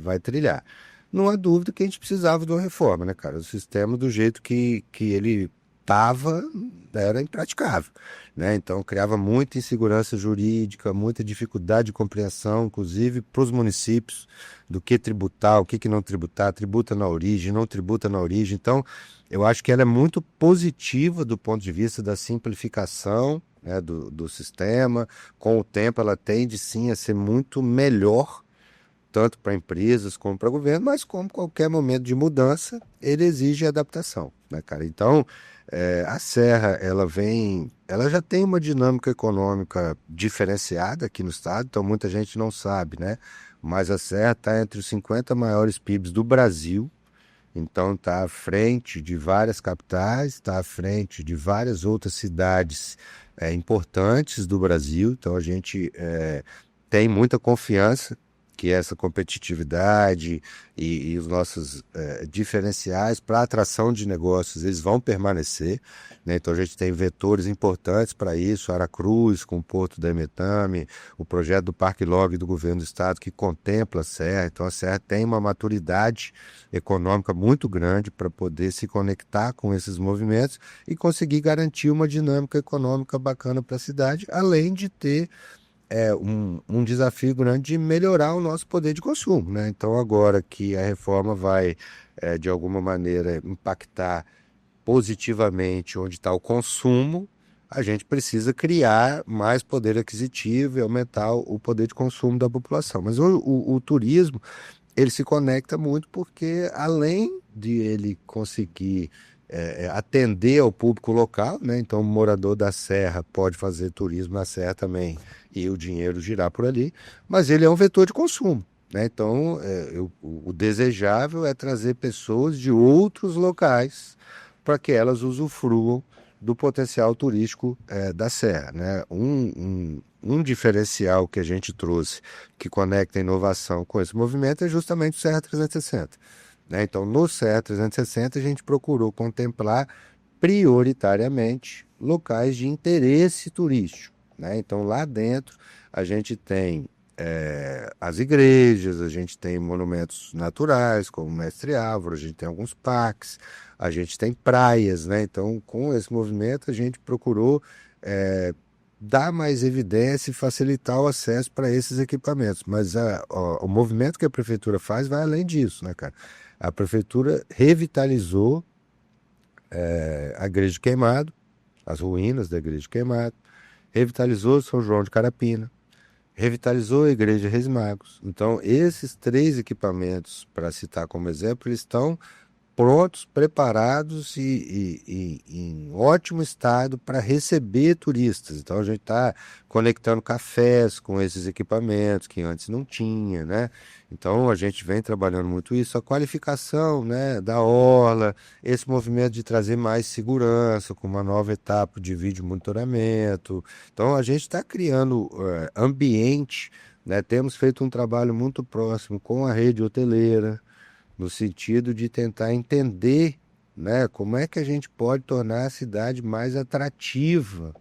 vai trilhar. Não há dúvida que a gente precisava de uma reforma, né, cara? O sistema, do jeito que ele estava, era impraticável, né? Então, criava muita insegurança jurídica, muita dificuldade de compreensão, inclusive para os municípios, do que tributar, o que não tributar, tributa na origem, não tributa na origem. Então, eu acho que ela é muito positiva do ponto de vista da simplificação, né, do sistema. Com o tempo, ela tende, sim, a ser muito melhor, tanto para empresas como para governo, mas como qualquer momento de mudança, ele exige adaptação, né, cara? Então, a Serra, ela já tem uma dinâmica econômica diferenciada aqui no estado, então muita gente não sabe, né? Mas a Serra está entre os 50 maiores PIBs do Brasil, então está à frente de várias capitais, está à frente de várias outras cidades importantes do Brasil, então a gente tem muita confiança que essa competitividade e os nossos diferenciais para atração de negócios, eles vão permanecer, né? Então a gente tem vetores importantes para isso, Aracruz com o Porto da Emetame, o projeto do Parque Log do Governo do Estado que contempla a Serra, então a Serra tem uma maturidade econômica muito grande para poder se conectar com esses movimentos e conseguir garantir uma dinâmica econômica bacana para a cidade, além de ter um desafio grande de melhorar o nosso poder de consumo, né? Então, agora que a reforma vai, de alguma maneira, impactar positivamente onde está o consumo, a gente precisa criar mais poder aquisitivo e aumentar o poder de consumo da população. Mas o turismo, ele se conecta muito porque, além de ele conseguir atender ao público local, né? Então, o morador da Serra pode fazer turismo na Serra também e o dinheiro girar por ali, mas ele é um vetor de consumo. Né? Então, o desejável é trazer pessoas de outros locais para que elas usufruam do potencial turístico da Serra. Né? Um diferencial que a gente trouxe que conecta a inovação com esse movimento é justamente o Serra 360. Né? Então, no Serra 360, a gente procurou contemplar prioritariamente locais de interesse turístico. Né? Então, lá dentro, a gente tem as igrejas, a gente tem monumentos naturais, como Mestre Álvaro, a gente tem alguns parques, a gente tem praias. Né? Então, com esse movimento, a gente procurou dar mais evidência e facilitar o acesso para esses equipamentos. Mas o movimento que a prefeitura faz vai além disso, né, cara? A prefeitura revitalizou a Igreja de Queimado, as ruínas da Igreja de Queimado, revitalizou São João de Carapina, revitalizou a Igreja Reis Magos. Então, esses 3 equipamentos, para citar como exemplo, eles estão prontos, preparados e em ótimo estado para receber turistas. Então, a gente está conectando cafés com esses equipamentos que antes não tinha, né? Então, a gente vem trabalhando muito isso, a qualificação, né, da orla, esse movimento de trazer mais segurança com uma nova etapa de vídeo monitoramento. Então, a gente está criando ambiente, né? Temos feito um trabalho muito próximo com a rede hoteleira, no sentido de tentar entender, né, como é que a gente pode tornar a cidade mais atrativa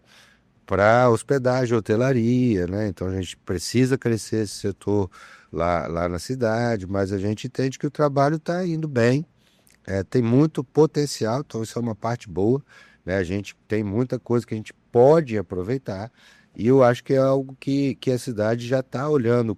para hospedagem, hotelaria, né? Então a gente precisa crescer esse setor lá na cidade, mas a gente entende que o trabalho está indo bem, tem muito potencial, então isso é uma parte boa, né? A gente tem muita coisa que a gente pode aproveitar. E eu acho que é algo que a cidade já está olhando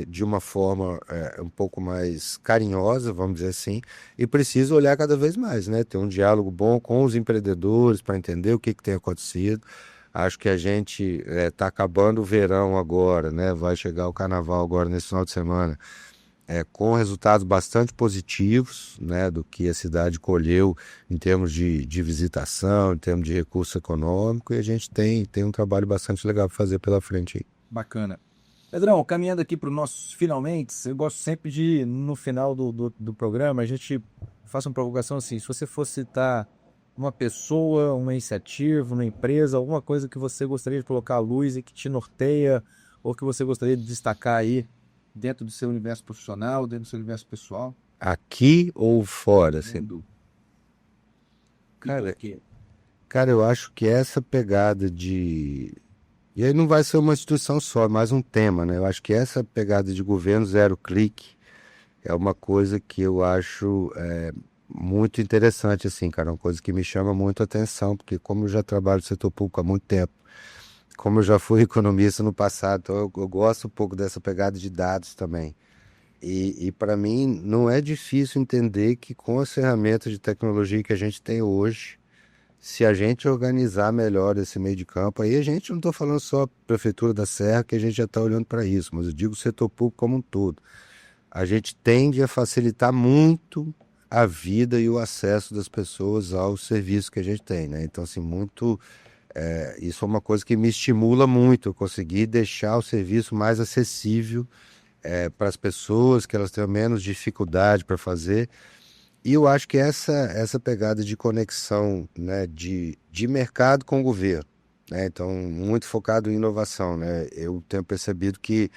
de uma forma um pouco mais carinhosa, vamos dizer assim, e precisa olhar cada vez mais, né? Ter um diálogo bom com os empreendedores para entender o que tem acontecido. Acho que a gente está acabando o verão agora, né? Vai chegar o carnaval agora nesse final de semana, com resultados bastante positivos, né, do que a cidade colheu em termos de visitação, em termos de recurso econômico, e a gente tem um trabalho bastante legal para fazer pela frente aí. Bacana. Pedrão, caminhando aqui para os nossos finalmente, eu gosto sempre de, no final do programa, a gente faça uma provocação assim, se você fosse citar uma pessoa, uma iniciativa, uma empresa, alguma coisa que você gostaria de colocar à luz e que te norteia, ou que você gostaria de destacar aí, dentro do seu universo profissional, dentro do seu universo pessoal? Aqui ou fora, assim? Mundo. Cara, cara, eu acho que essa pegada de... E aí não vai ser uma instituição só, é mais um tema, né? Eu acho que essa pegada de governo zero clique é uma coisa que eu acho muito interessante, assim, cara. Uma coisa que me chama muito a atenção, porque como eu já trabalho no setor público há muito tempo, como eu já fui economista no passado, então eu gosto um pouco dessa pegada de dados também. E para mim não é difícil entender que com as ferramentas de tecnologia que a gente tem hoje, se a gente organizar melhor esse meio de campo, aí a gente não estou falando só Prefeitura da Serra, que a gente já está olhando para isso, mas eu digo o setor público como um todo. A gente tende a facilitar muito a vida e o acesso das pessoas aos serviços que a gente tem, né? Então, assim, isso é uma coisa que me estimula muito, eu conseguir deixar o serviço mais acessível para as pessoas, que elas tenham menos dificuldade para fazer. E eu acho que essa pegada de conexão, né, de mercado com o governo, né? Então, muito focado em inovação, né? Eu tenho percebido que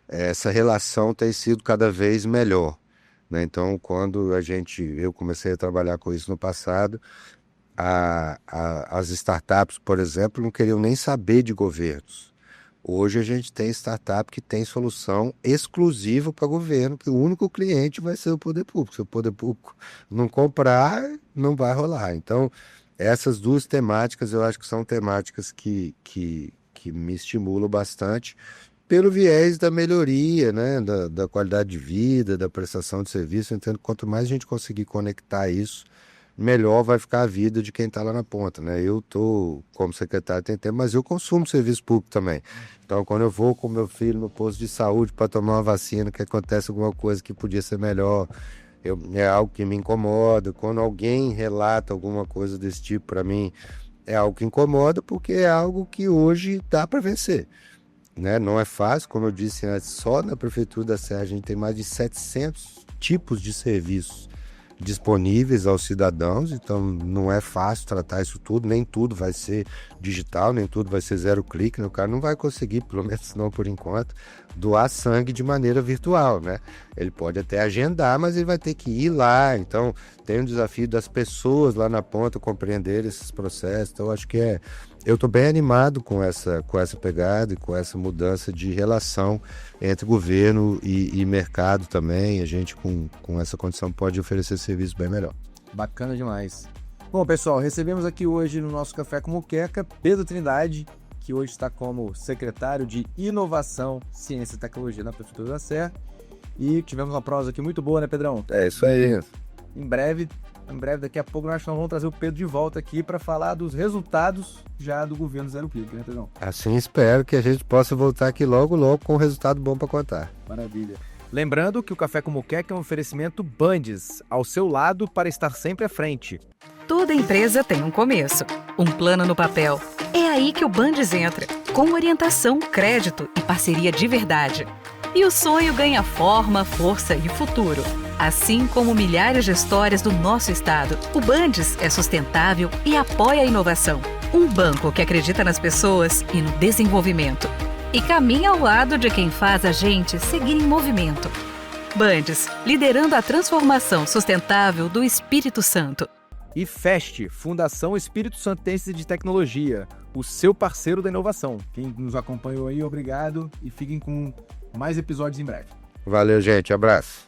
essa relação tem sido cada vez melhor, né? Então, quando eu comecei a trabalhar com isso no passado, as startups, por exemplo, não queriam nem saber de governos. Hoje a gente tem startup que tem solução exclusiva para governo, que o único cliente vai ser o poder público. Se o poder público não comprar, não vai rolar. Então, essas duas temáticas eu acho que são temáticas que que me estimulam bastante, pelo viés da melhoria, né, da qualidade de vida, da prestação de serviço. Eu entendo que quanto mais a gente conseguir conectar isso, melhor vai ficar a vida de quem está lá na ponta, né? Eu estou como secretário tem tempo, mas eu consumo serviço público também. Então, quando eu vou com meu filho no posto de saúde para tomar uma vacina, que acontece alguma coisa que podia ser melhor, é algo que me incomoda. Quando alguém relata alguma coisa desse tipo para mim, é algo que incomoda, porque é algo que hoje dá para vencer, né? Não é fácil, como eu disse antes, só na Prefeitura da Serra a gente tem mais de 700 tipos de serviços disponíveis aos cidadãos, então não é fácil tratar isso tudo, nem tudo vai ser digital, nem tudo vai ser zero clique, né? O cara não vai conseguir, pelo menos não por enquanto, doar sangue de maneira virtual, né? Ele pode até agendar, mas ele vai ter que ir lá, então tem um desafio das pessoas lá na ponta compreender esses processos. Então acho que eu estou bem animado com essa pegada e com essa mudança de relação entre governo e mercado também. A gente com essa condição pode oferecer serviço bem melhor. Bacana demais. Bom, pessoal, recebemos aqui hoje no nosso Café com Muqueca Pedro Trindade, que hoje está como secretário de Inovação, Ciência e Tecnologia na Prefeitura da Serra. E tivemos uma prosa aqui muito boa, né, Pedrão? É isso aí. Em breve, daqui a pouco, nós vamos trazer o Pedro de volta aqui para falar dos resultados já do governo Zero Clique, né, Pedrão? Assim espero que a gente possa voltar aqui logo com um resultado bom para contar. Maravilha. Lembrando que o Café com Muqueca é um oferecimento Bandes, ao seu lado para estar sempre à frente. Toda empresa tem um começo, um plano no papel. É aí que o Bandes entra, com orientação, crédito e parceria de verdade. E o sonho ganha forma, força e futuro. Assim como milhares de histórias do nosso estado, o Bandes é sustentável e apoia a inovação. Um banco que acredita nas pessoas e no desenvolvimento. E caminha ao lado de quem faz a gente seguir em movimento. Bandes, liderando a transformação sustentável do Espírito Santo. E FEST, Fundação Espírito Santense de Tecnologia, o seu parceiro da inovação. Quem nos acompanhou aí, obrigado e fiquem com mais episódios em breve. Valeu, gente. Abraço.